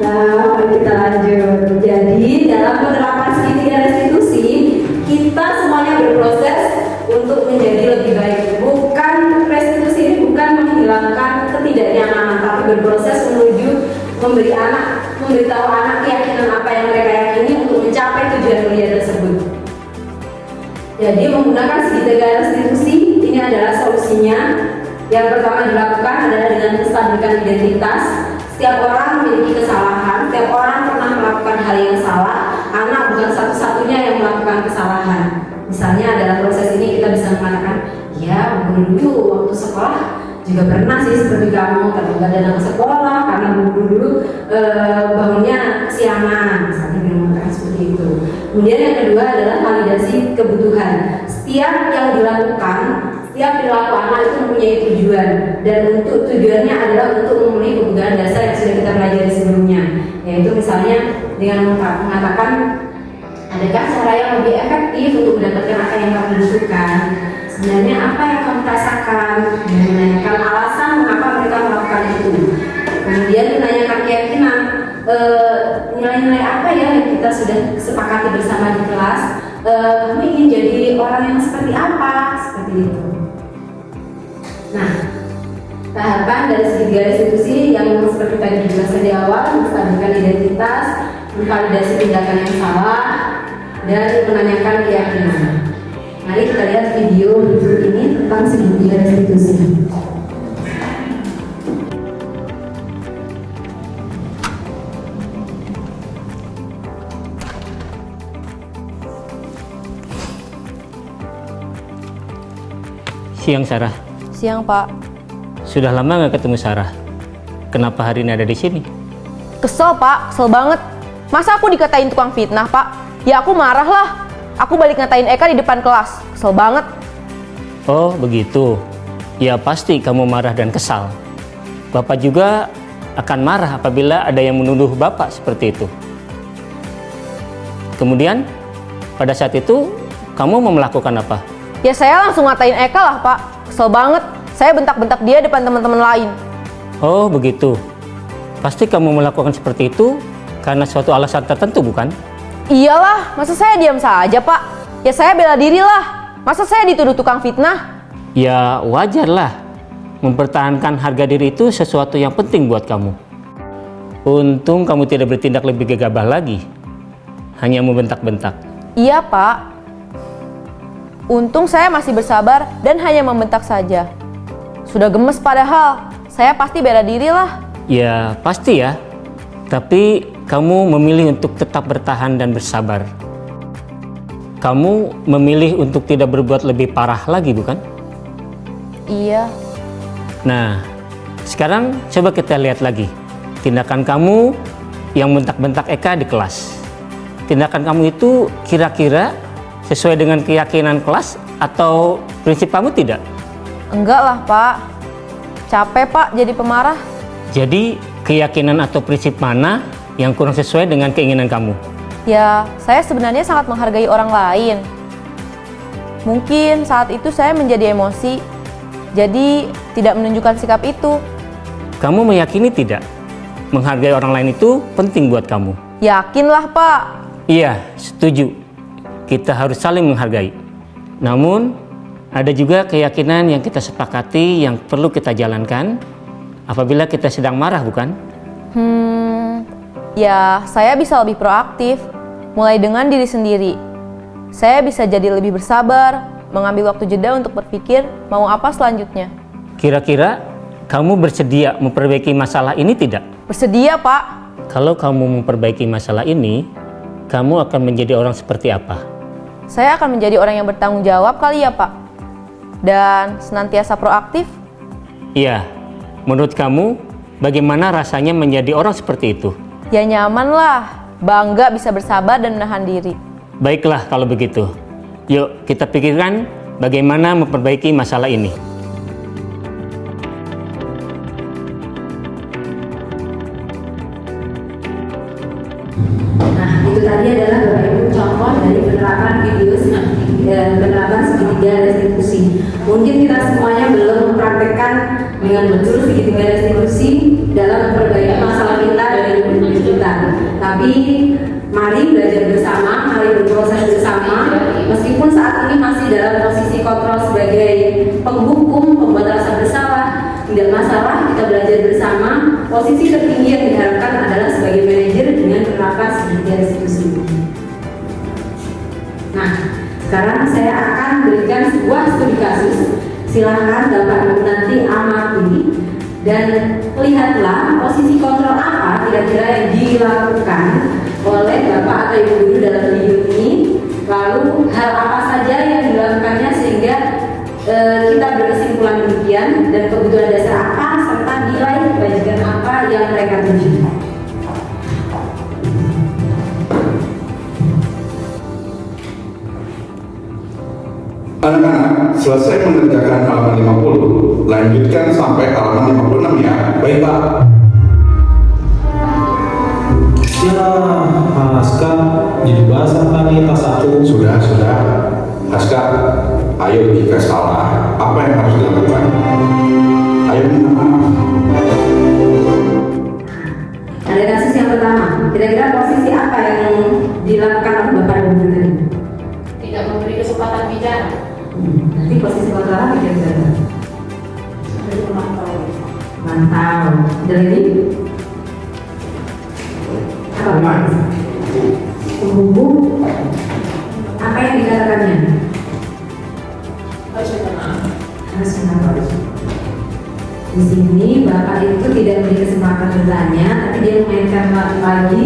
A: Nah, mari kita lanjut. Jadi dalam penerapan segitiga restitusi, kita semuanya berproses untuk menjadi lebih baik. Bukan restitusi ini bukan menghilangkan ketidaknyamanan, tapi berproses menuju memberitahu anak keyakinan apa yang mereka yakini untuk mencapai tujuan mulia tersebut. Jadi menggunakan segitiga restitusi ini adalah solusinya. Yang pertama dilakukan adalah dengan menstabilkan identitas. Setiap orang memiliki kesalahan, setiap orang pernah melakukan hal yang salah. Anak bukan satu-satunya yang melakukan kesalahan. Misalnya dalam proses ini kita bisa mengatakan, ya dulu waktu sekolah juga pernah sih seperti kamu terlambat datang ke sekolah karena dulu bangunnya kesiangan, misalnya dengan mengatakan seperti itu. Kemudian yang kedua adalah validasi kebutuhan. Setiap yang dilakukan, setiap perilaku anak itu mempunyai tujuan, dan untuk tujuannya adalah untuk memenuhi kebutuhan dasar yang sudah kita pelajari sebelumnya, yaitu misalnya dengan mengatakan, adakah cara yang lebih efektif untuk mendapatkan apa yang kamu butuhkan? Sebenarnya apa yang kamu rasakan? Dan menanyakan alasan mengapa mereka melakukan itu. Kemudian menanyakan keyakinan, nilai-nilai apa ya yang kita sudah sepakati bersama di kelas. Kamu ingin jadi orang yang seperti apa? Seperti itu. Nah, tahapan dari segitiga restitusi yang seperti tadi dijelaskan di awal, menstabilkan identitas, memvalidasi tindakan yang salah, dan menanyakan keyakinan. Mari kita lihat video berikut ini tentang segitiga restitusi.
I: Siang Sarah.
J: Siang Pak.
I: Sudah lama nggak ketemu Sarah. Kenapa hari ini ada di sini?
J: Kesel Pak, kesel banget. Masa aku dikatain tukang fitnah Pak? Ya aku marah lah. Aku balik ngatain Eka di depan kelas. Kesel banget.
I: Oh begitu. Ya pasti kamu marah dan kesal. Bapak juga akan marah apabila ada yang menuduh Bapak seperti itu. Kemudian pada saat itu kamu mau melakukan apa?
J: Ya saya langsung ngatain Eka lah Pak. Kesel banget. Saya bentak-bentak dia depan teman-teman lain.
I: Oh begitu. Pasti kamu melakukan seperti itu karena suatu alasan tertentu bukan?
J: Iyalah, masa saya diam saja Pak? Ya saya bela diri lah. Masa saya dituduh tukang fitnah?
I: Ya wajar lah. Mempertahankan harga diri itu sesuatu yang penting buat kamu. Untung kamu tidak bertindak lebih gegabah lagi. Hanya membentak-bentak.
J: Iya Pak. Untung saya masih bersabar dan hanya membentak saja. Sudah gemes padahal, saya pasti bela diri lah.
I: Ya pasti ya. Tapi kamu memilih untuk tetap bertahan dan bersabar. Kamu memilih untuk tidak berbuat lebih parah lagi bukan?
J: Iya.
I: Nah, sekarang coba kita lihat lagi. Tindakan kamu yang bentak-bentak Eka di kelas. Tindakan kamu itu kira-kira sesuai dengan keyakinan kelas atau prinsip kamu tidak?
J: Enggak lah Pak. Capek Pak jadi pemarah.
I: Jadi keyakinan atau prinsip mana yang kurang sesuai dengan keinginan kamu?
J: Ya, saya sebenarnya sangat menghargai orang lain. Mungkin saat itu saya menjadi emosi, jadi tidak menunjukkan sikap itu.
I: Kamu meyakini tidak? Menghargai orang lain itu penting buat kamu.
J: Yakinlah Pak.
I: Iya, setuju. Kita harus saling menghargai. Namun, ada juga keyakinan yang kita sepakati yang perlu kita jalankan apabila kita sedang marah, bukan?
J: Ya, saya bisa lebih proaktif, mulai dengan diri sendiri. Saya bisa jadi lebih bersabar, mengambil waktu jeda untuk berpikir mau apa selanjutnya.
I: Kira-kira kamu bersedia memperbaiki masalah ini tidak?
J: Bersedia, Pak.
I: Kalau kamu memperbaiki masalah ini, kamu akan menjadi orang seperti apa?
J: Saya akan menjadi orang yang bertanggung jawab kali ya, Pak. Dan senantiasa proaktif.
I: Iya, menurut kamu bagaimana rasanya menjadi orang seperti itu?
J: Ya nyaman lah, bangga bisa bersabar dan menahan diri.
I: Baiklah kalau begitu. Yuk kita pikirkan bagaimana memperbaiki masalah ini.
A: Nah, itu tadi adalah Bapak Ibu contoh dari penerapan penerapan segitiga restitusi. Mungkin kita semuanya belum mempraktekkan dengan betul segitiga restitusi dalam memperbaiki masalah kita dari hidup kita. Tapi mari belajar bersama, mari berproses bersama. Meskipun saat ini masih dalam posisi kontrol sebagai penghukum, pembuat rasa bersalah, tidak masalah, kita belajar bersama. Posisi tertinggi yang diharapkan adalah sebagai manajer dengan penerapan segitiga restitusi. Nah, sekarang saya akan berikan sebuah studi kasus. Silahkan Bapak Ibu nanti amati dan lihatlah posisi kontrol apa kira-kira yang dilakukan oleh Bapak atau Ibu Guru dalam video ini. Lalu hal apa saja yang dilakukannya sehingga kita berkesimpulan demikian, dan kebutuhan dasar apa serta nilai kebajikan apa yang mereka tuju.
K: Anak-anak, selesai mengerjakan halaman 50, lanjutkan sampai halaman 56 ya. Baik, Pak.
C: Ya, Haska, jadi basah kali tas aku.
K: Sudah. Haska, ayo jika salah, apa yang harus dilakukan? Ayo minta maaf.
A: Ada kasus yang pertama, kira-kira posisi apa yang dilakukan oleh Bapak Ibu tadi?
D: Tidak memberi kesempatan bicara.
A: Nanti posisi kontrol apa kira-kira?
D: Dari pemantau.
A: Mantau. Ada lagi? Apa? Penghubung. Apa yang dikatakannya?
D: Harus minta maaf.
A: Harus minta maaf. Di sini Bapak itu tidak memberi kesempatan bertanya, tapi dia memainkan lagi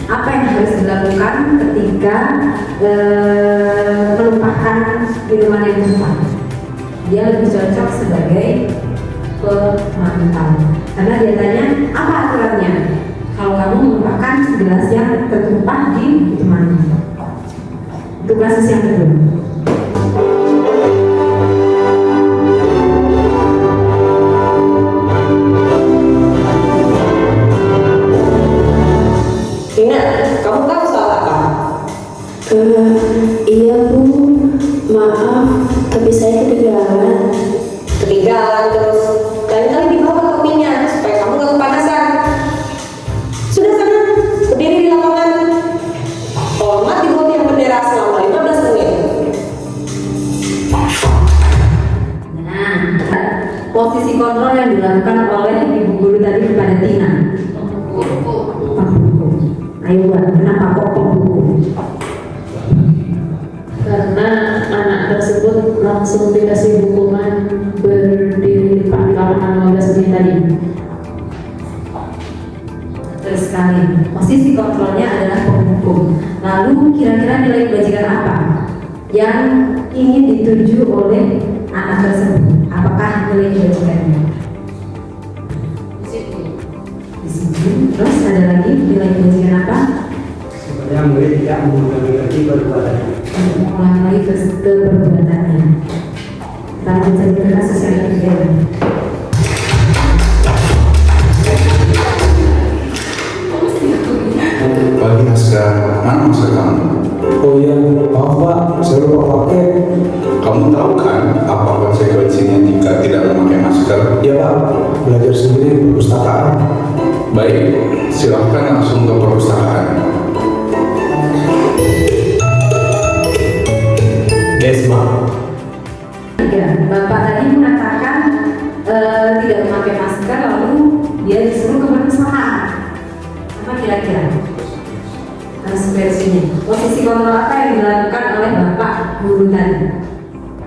A: apa yang harus dilakukan ketika melupakan minuman yang tepat. Dia lebih cocok sebagai pemantau, karena dia tanya apa aturannya kalau kamu melupakan gelas yang tertumpah di minuman. Itu kasus yang kedua.
L: Kamu tahu salah kan?
M: Iya Bu, maaf, tapi saya ketinggalan.
L: Ketinggalan terus. Lain kali dibawa kopinya supaya kamu gak kepanasan. Sudah sana, berdiri di lapangan. Hormat di bawah tiang bendera selama 15 menit.
A: Nah, posisi kontrol yang dilakukan oleh Ibu Guru tadi kepada Tina. Ayo buat, kenapa kok penghukum?
D: Karena anak tersebut langsung dikasih hukuman berdiri di depan lapangan 15 menit tadi.
A: Terus sekali, posisi kontrolnya adalah penghukum. Lalu kira-kira nilai kebajikan apa yang ingin dituju oleh anak tersebut? Apakah nilai kebajikannya? Disiplin. Terus ada lagi nilai kebajikan apa?
E: Supaya murid tidak mengulangi lagi perbuatannya.
A: Mengulangi lagi perbuatannya. Kita lanjut saja ke kasus yang ketiga.
K: Pagi Haska, mana masker kamu?
C: Oh iya, maaf Pak, saya lupa pakai.
K: Kamu tahu kan apa konsekuensinya jika tidak memakai masker?
C: Iya Pak, belajar sendiri di perpustakaan.
K: Baik, silakan langsung ke perpustakaan.
C: Desma.
A: Ya, Bapak tadi mengatakan tidak memakai masker, lalu dia disuruh ke perpustakaan. Apa kira-kira? Versinya. Posisi kontrol apa yang dilakukan oleh Bapak Guru tadi?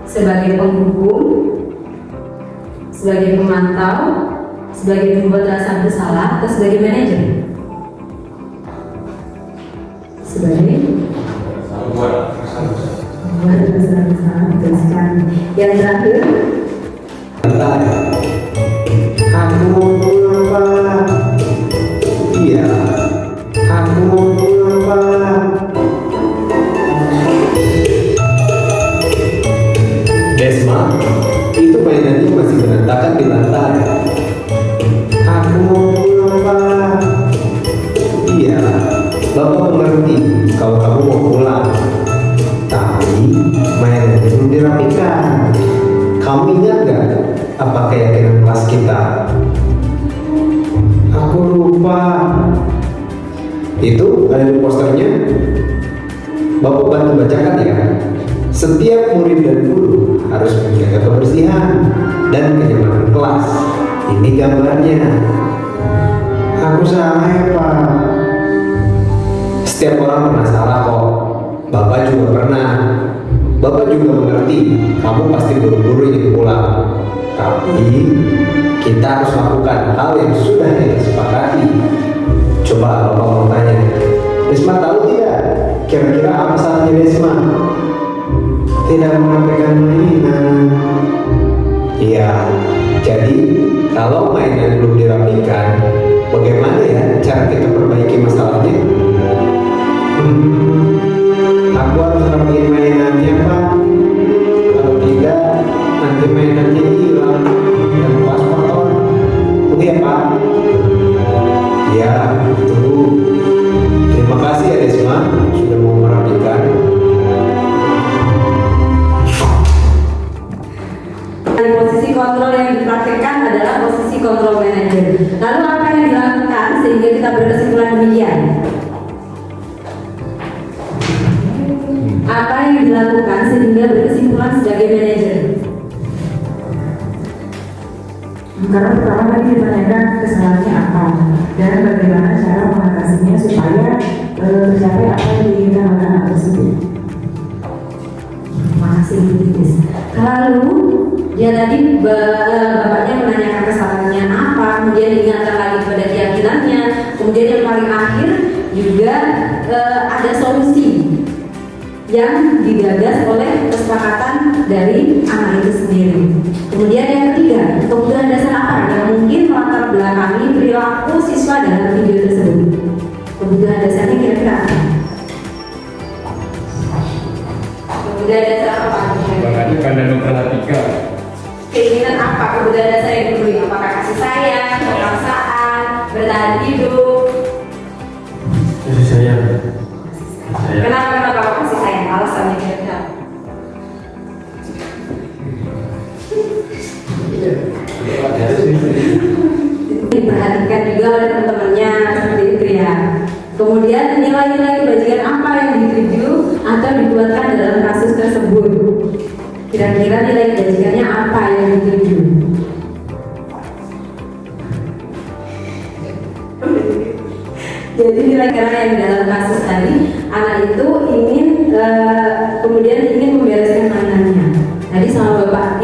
A: Sebagai penghukum, sebagai pemantau, Sebagai pembuat rasa bersalah atau sebagai manajer? Sebagai pembuat rasa bersalah, betul sekali. Yang terakhir,
E: aku mau pulang Pak. Iya, aku mau pulang Pak. Desma, itu mainannya masih berantakan di lantai. Aku mau pulang Pak. Iya, Bapak mengerti kalau kamu mau pulang. Tapi mainannya belum dirapikan. Kamu ingat gak apa keyakinan kelas kita? Aku lupa. Itu ada di posternya. Bapak bantu bacakan ya. Setiap murid dan guru harus menjaga kebersihan dan kenyamanan kelas. Ini gambarnya. Aku salah ya Pak. Setiap orang pernah salah kok. Bapak juga pernah. Bapak juga mengerti kamu pasti buru-buru ingin pulang. Tapi kita harus lakukan hal yang sudah kita sepakati. Coba Bapak mau tanya, Desma tahu tidak kira-kira apa salahnya Desma? Tidak menyampaikan mainan. Iya, jadi kalau mainan belum dirapikan, bagaimana ya cara kita perbaiki masalahnya? Aku harus rapiin mainannya Pak. Kalau tidak, nanti mainannya hilang dan kelas kotor. Oke ya Pak? Ya, betul. Terima kasih ya Desma sudah mau merapikan.
A: posisi kontrol yang dipraktikkan adalah posisi kontrol manajer. Lalu apa yang dilakukan sehingga kita berkesimpulan demikian? Apa yang dilakukan sehingga berkesimpulan sebagai manajer?
F: Karena pertama tadi ditanyakan kesalahannya apa dan bagaimana cara mengatasinya supaya tercapai apa yang diinginkan oleh anak tersebut.
A: Masih kritis. Lalu dia tadi bapaknya menanyakan kesalahannya apa, kemudian diingatkan lagi kepada keyakinannya, kemudian yang paling akhir juga ada solusi yang digagas oleh kesepakatan dari anak itu sendiri. Kemudian yang ketiga, kebutuhan dasar apa yang mungkin melatar belakangi perilaku siswa dalam video tersebut? Kebutuhan dasarnya kira-kira apa? Kebutuhan dasar apa?
B: Makanya kalian memperhatikan
A: Keinginan apa? Kebutuhan dasar yang dipenuhi? Apakah kasih sayang, perasaan, bertahan hidup?
B: kasih sayang.
A: Kenapa kalau kasih sayang? Alasannya kira-kira? Diperhatikan juga oleh teman-temannya seperti itu ya. Kemudian nilai-nilai kebajikan apa yang dituju atau dibuatkan dalam kasus tersebut? Kira-kira nilai kebajikannya apa yang dituju? Jadi nilai karena yang dalam kasus tadi anak itu ingin kemudian ingin membereskan mainannya. Tadi sama bapak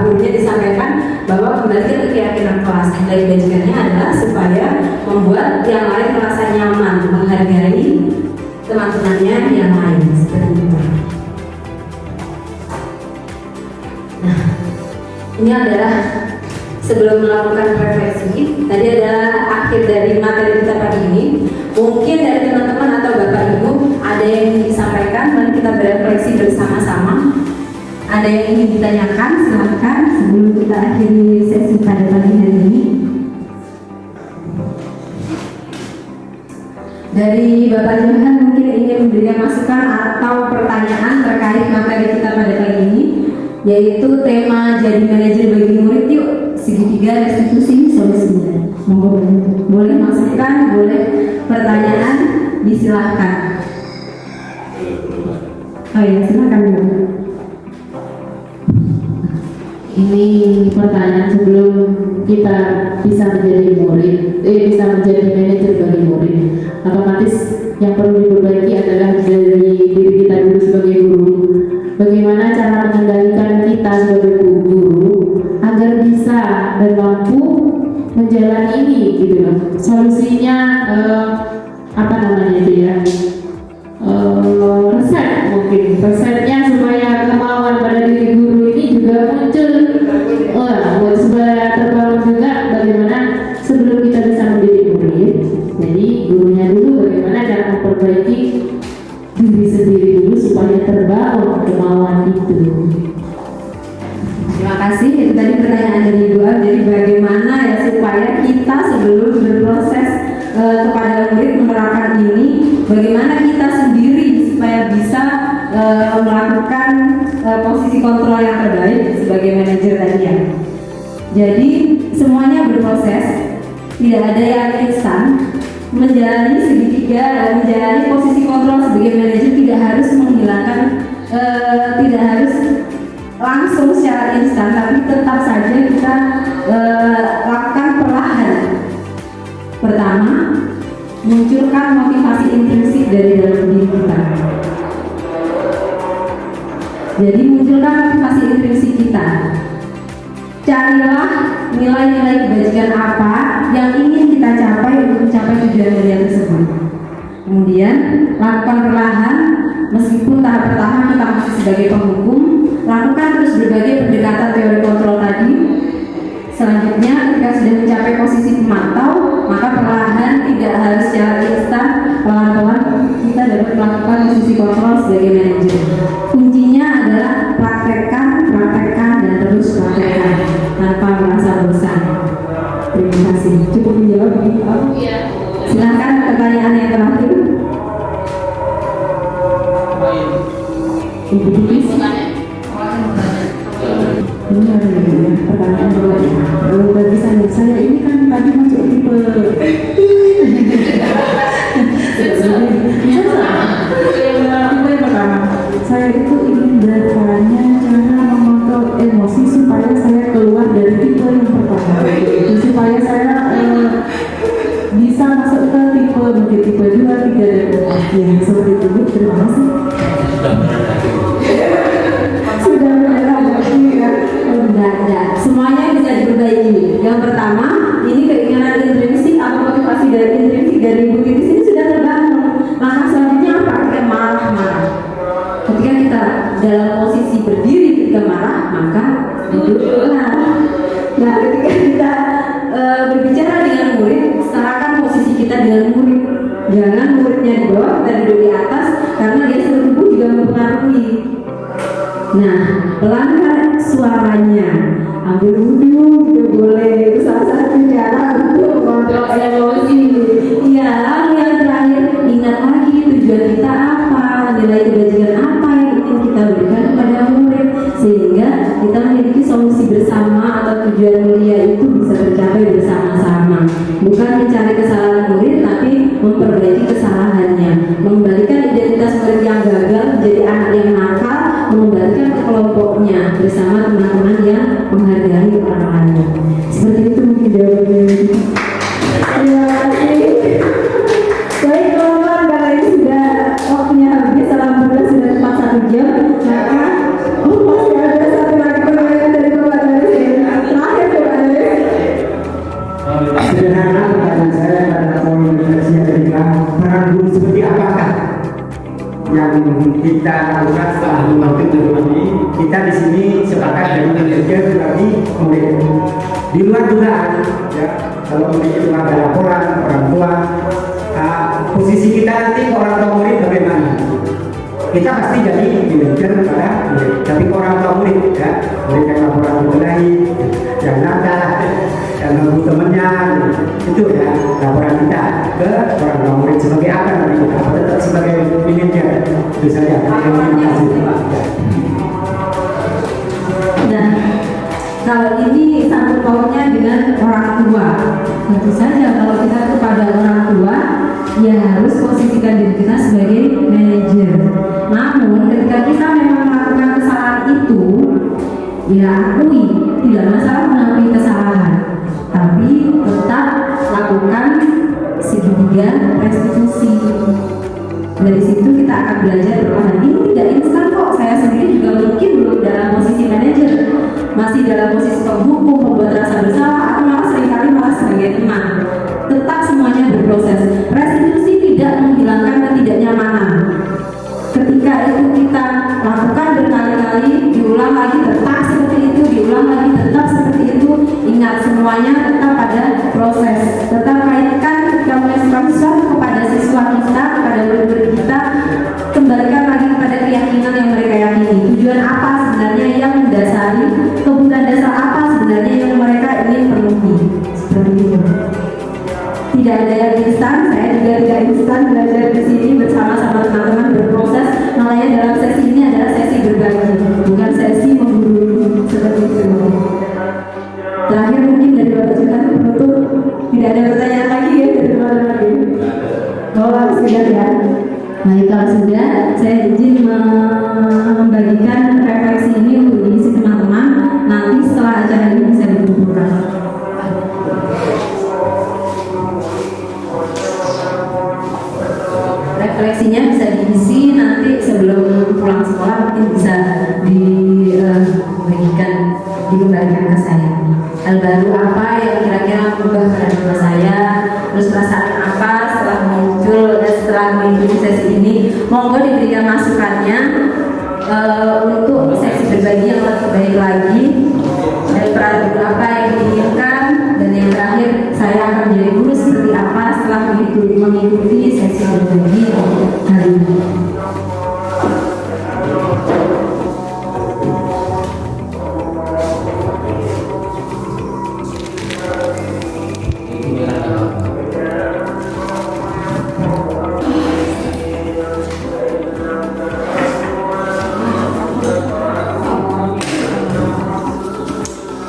A: gurunya disampaikan bahwa kembali ke keyakinan kelas. Nilai kebajikannya adalah supaya membuat yang lain merasa nyaman, menghargai teman-temannya yang lain seperti itu. Nah, ini adalah sebelum melakukan refleksi. Tadi adalah akhir dari materi kita pagi ini. Mungkin dari teman-teman atau bapak ibu ada yang ingin disampaikan, mari kita berefleksi bersama-sama. Ada yang ingin ditanyakan, silakan sebelum kita akhiri sesi pada pagi hari ini. Dari Bapak Johan mungkin ingin memberikan masukan atau pertanyaan terkait materi kita pada pagi ini, yaitu tema jadi manajer bagi murid. Yuk, segitiga restitusi solusinya. Boleh masukan, boleh pertanyaan, disilahkan. Oh ya, silakan Bu.
N: Ini pertanyaan sebelum kita bisa menjadi murid, bisa menjadi manajer bagi murid. Otomatis yang perlu diperbaiki adalah dari diri kita dulu sebagai guru. Bagaimana cara mengendalikan kita sebagai guru agar bisa dan mampu ini gitu loh. Solusinya apa namanya itu ya? Resep mungkin. Resepnya supaya kemauan pada diri guru ini juga muncul. Supaya terbangun juga bagaimana sebelum kita bisa menjadi murid. Jadi gurunya dulu bagaimana cara memperbaiki diri sendiri dulu supaya terbangun kemauan itu.
A: Terima kasih. Itu tadi pertanyaan dari Ibu Ab. Jadi bagaimana ya supaya kita sebelum berproses kepada murid menerapkan ini, bagaimana kita sendiri supaya bisa melakukan posisi kontrol yang terbaik sebagai manajer tadi ya. Jadi semuanya berproses, tidak ada yang instan. Menjalani segitiga, menjalani posisi kontrol sebagai manajer tidak harus menghilangkan, tidak harus langsung secara instan, tapi tetap saja kita lakukan perlahan. Pertama, munculkan motivasi intrinsik dari dalam diri kita. Jadi munculkan motivasi intrinsik kita. Carilah nilai-nilai kebajikan apa yang ingin kita capai untuk mencapai tujuan mulia tersebut. Kemudian lakukan perlahan, meskipun tahap pertama kita masih sebagai penghukum, lakukan terus berbagai pendekatan teori kontrol tadi. Selanjutnya ketika sudah mencapai posisi pemantau, maka perlahan tidak harus secara instan, pelan-pelan kita dapat melakukan posisi kontrol sebagai manajer. Kuncinya adalah praktekkan, dan terus praktekkan tanpa merasa bosan. Terima kasih. Cukup menjawab ini Pak?
D: Iya.
A: Silakan pertanyaan yang terakhir. Ibu Tulis. Ini ada ya, pertanyaan kedua ya. Kalau bagi saya ini kan tadi masuk tipe tipe pertama. Saya itu ingin bertanya cara mengontrol emosi supaya saya keluar dari tipe yang pertama. Supaya saya bisa masuk ke tipe mungkin tipe 2, 3 dan 4 yang seperti itu. Terima kasih. Sudah enggak. Semuanya bisa diperbaiki. Yang pertama, ini keinginan intrinsik atau motivasi dari intrinsik dari ibu Titis ini sudah terbangun. Maka selanjutnya apa? Kita marah. Ketika kita dalam posisi berdiri ketika marah, maka duduklah. Nah, ketika kita berbicara dengan murid, setarakan posisi kita dengan murid. Jangan muridnya di bawah, kita duduk di atas, karena dia seluruh tubuh juga mempengaruhi. Nah, pelankan suaranya, ambil wudhu juga boleh, itu salah satu cara untuk mengontrol emosi. Iya, lalu yang terakhir, ingat lagi tujuan kita apa, nilai kebajikan apa yang ingin kita berikan kepada murid, sehingga kita memiliki solusi bersama atau tujuan mulia itu bisa tercapai bersama-sama. Bukan mencari kesalahan murid, tapi memperbaiki kesalahannya, mengembalikan identitas murid yang gagal menjadi anak yang nakal, mengembalikan ke kelompoknya bersama teman-teman yang menghargai orang lain. Seperti itu mungkin jawabannya. Terima kasih. Baik teman-teman, karena ini sudah waktunya habis, alhamdulillah sudah tepat 1 jam. Maka masih ada satu lagi pertanyaan dari Bapak Daris. Terakhir Bapak Daris.
E: Sederhana pertanyaan saya pada poin yang ketika peran guru seperti apakah yang kita lakukan setelah membantu guru ini? Kita di sini sepakat dari manajer bagi murid. Di luar dugaan, ya, kalau murid itu ada laporan orang tua, posisi kita nanti orang tua murid bagaimana? Kita pasti jadi manajer pada murid, tapi orang tua murid, ya, murid yang laporan berkelahi, yang nakal, yang mengganggu temannya, itu ya laporan kita ke orang tua murid sebagai apa nanti kita tetap sebagai manajer. Itu saja. Terima kasih.
A: Nah, kalau ini sangkut pautnya dengan orang tua, tentu saja kalau kita kepada orang tua, ya harus posisikan diri kita sebagai manajer. Namun ketika kita memang melakukan kesalahan itu, ya akui, tidak masalah mengakui kesalahan, tapi tetap lakukan segitiga restitusi. Dari situ kita akan belajar perlahan. Ini tidak instan kok. Saya sendiri juga mungkin belum dalam posisi manajer, masih dalam posisi penghukum, membuat rasa bersalah, atau malah seringkali malah sebagai teman. sekali, diulang lagi tetap seperti itu, diulang lagi tetap seperti itu. Ingat semuanya tetap pada proses, tetap kaitkan ketika menginstruksi sesuatu kepada siswa kita, kepada murid-murid kita, kembalikan lagi kepada keyakinan yang mereka yakini. Tujuan apa sebenarnya yang mendasari, kebutuhan dasar apa sebenarnya yang mereka ingin penuhi, seperti itu. Tidak ada yang instan, saya juga tidak instan belajar di sini bersama-sama teman-teman berproses. Makanya dalam sesi ini adalah sesi berbagi, bukan sesi menggurui seperti itu. Terakhir mungkin dari Bapak Juhan penutup, tidak ada pertanyaan lagi ya dari teman-teman lagi. Oh sudah ya. Baik, kalau sudah, saya izin membagikan refleksi ini untuk diisi teman-teman. Nanti setelah acara ini bisa dikumpulkan. Refleksinya bisa diisi nanti sebelum pulang sekolah, mungkin bisa dibagikan, dikembalikan ke saya. Hal baru apa yang kira-kira berubah pada diri saya, terus perasaan apa setelah muncul dan setelah mengikuti sesi ini. Monggo diberikan masukannya untuk sesi berbagi yang lebih baik lagi, dan peran baru apa yang diinginkan, dan yang terakhir saya akan menjadi guru seperti apa setelah mengikuti sesi berbagi kali ini.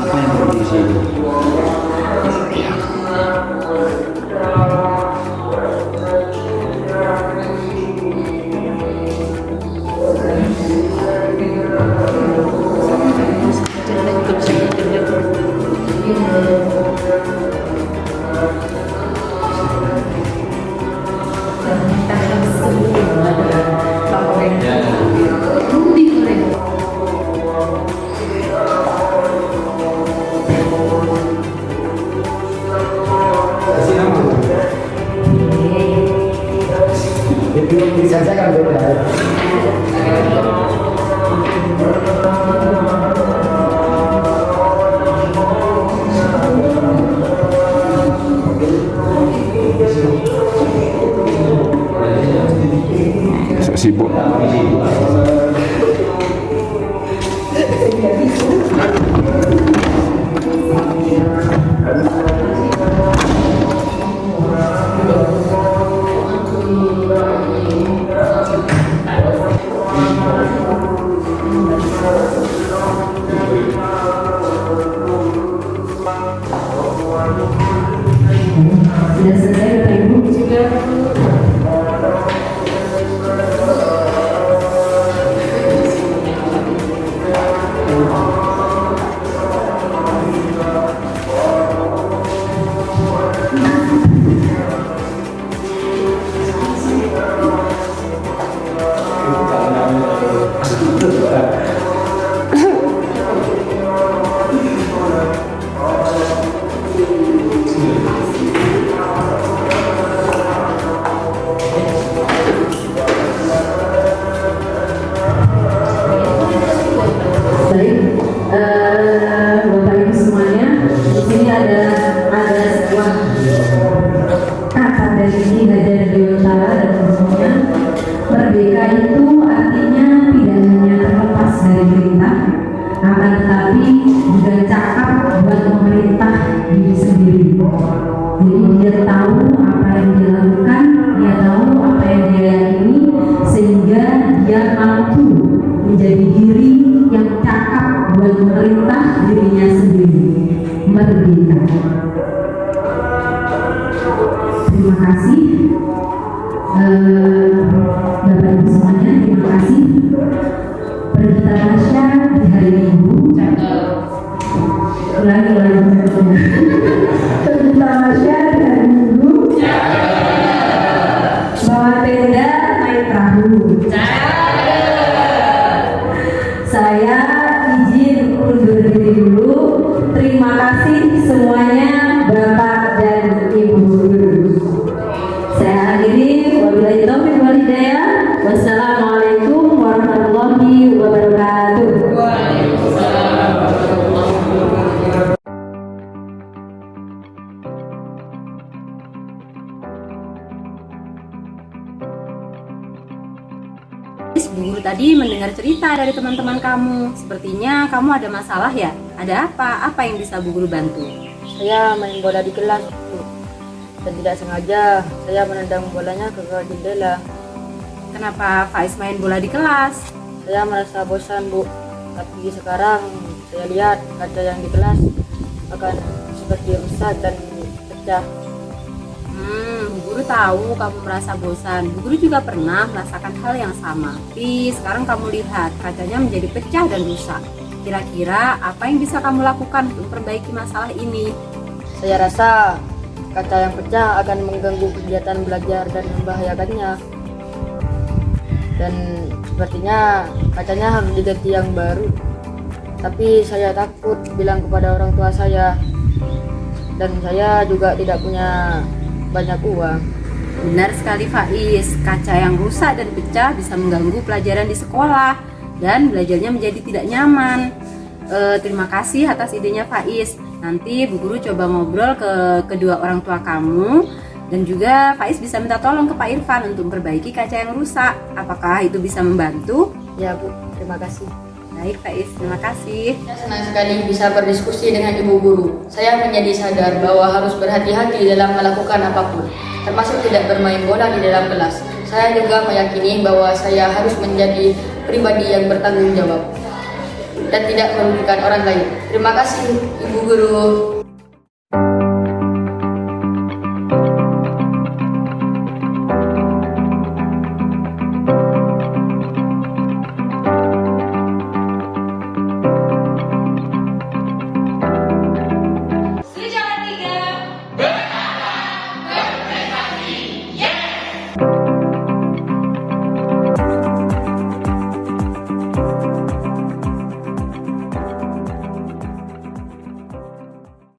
B: Apa yang perlu diisi?
E: Bisa saya kan beda.
K: Sibuk.
A: Sudah selesai Bapak Ibu? Sudah. Bapak Ibu semuanya, di sini ada sebuah kata dari Hajar Dewantara dan semuanya. Merdeka itu artinya tidak hanya terlepas dari perintah, akan tetapi juga cakap buat memerintah diri sendiri. Jadi dia tahu apa yang dia lakukan, dia tahu apa yang dia yakini, sehingga dia mampu menjadi diri yang cakap buat memerintah dirinya sendiri. Merdeka. Terima kasih Bapak Ibu semuanya, terima kasih. Pergi Tasya di hari Minggu. Ulangi. Pergi Tasya di hari Minggu. Bawa tenda, naik perahu. Saya izin undur diri dulu. Terima kasih semuanya Bapak dan Ibu guru. Saya akhiri, wabillahi taufiq wal hidayah. Wassalamualaikum warahmatullahi wabarakatuh. Bu Guru tadi mendengar cerita dari teman-teman kamu. Sepertinya kamu ada masalah ya? Ada apa? Apa yang bisa Bu Guru bantu?
O: Saya main bola di kelas, Bu. Dan tidak sengaja saya menendang bolanya ke jendela.
A: Kenapa Faiz main bola di kelas?
O: Saya merasa bosan, Bu. Tapi sekarang saya lihat kaca yang di kelas akan seperti rusak dan pecah.
A: Bu Guru tahu kamu merasa bosan. Bu Guru juga pernah merasakan hal yang sama. Tapi sekarang kamu lihat kacanya menjadi pecah dan rusak. Kira-kira apa yang bisa kamu lakukan untuk memperbaiki masalah ini?
O: Saya rasa kaca yang pecah akan mengganggu kegiatan belajar dan membahayakannya. Dan sepertinya kacanya harus diganti yang baru. Tapi saya takut bilang kepada orang tua saya. Dan saya juga tidak punya banyak uang.
A: Benar sekali Faiz, kaca yang rusak dan pecah bisa mengganggu pelajaran di sekolah dan belajarnya menjadi tidak nyaman. Terima kasih atas idenya Faiz. Nanti Bu Guru coba ngobrol ke kedua orang tua kamu dan juga Faiz bisa minta tolong ke Pak Irfan untuk memperbaiki kaca yang rusak. Apakah itu bisa membantu?
O: Ya Bu, terima kasih.
A: Baik Faiz, terima kasih.
O: Saya senang sekali bisa berdiskusi dengan Ibu Guru. Saya menjadi sadar bahwa harus berhati-hati dalam melakukan apapun, termasuk tidak bermain bola di dalam kelas. Saya juga meyakini bahwa saya harus menjadi pribadi yang bertanggung jawab dan tidak merugikan orang lain. Terima kasih Ibu Guru.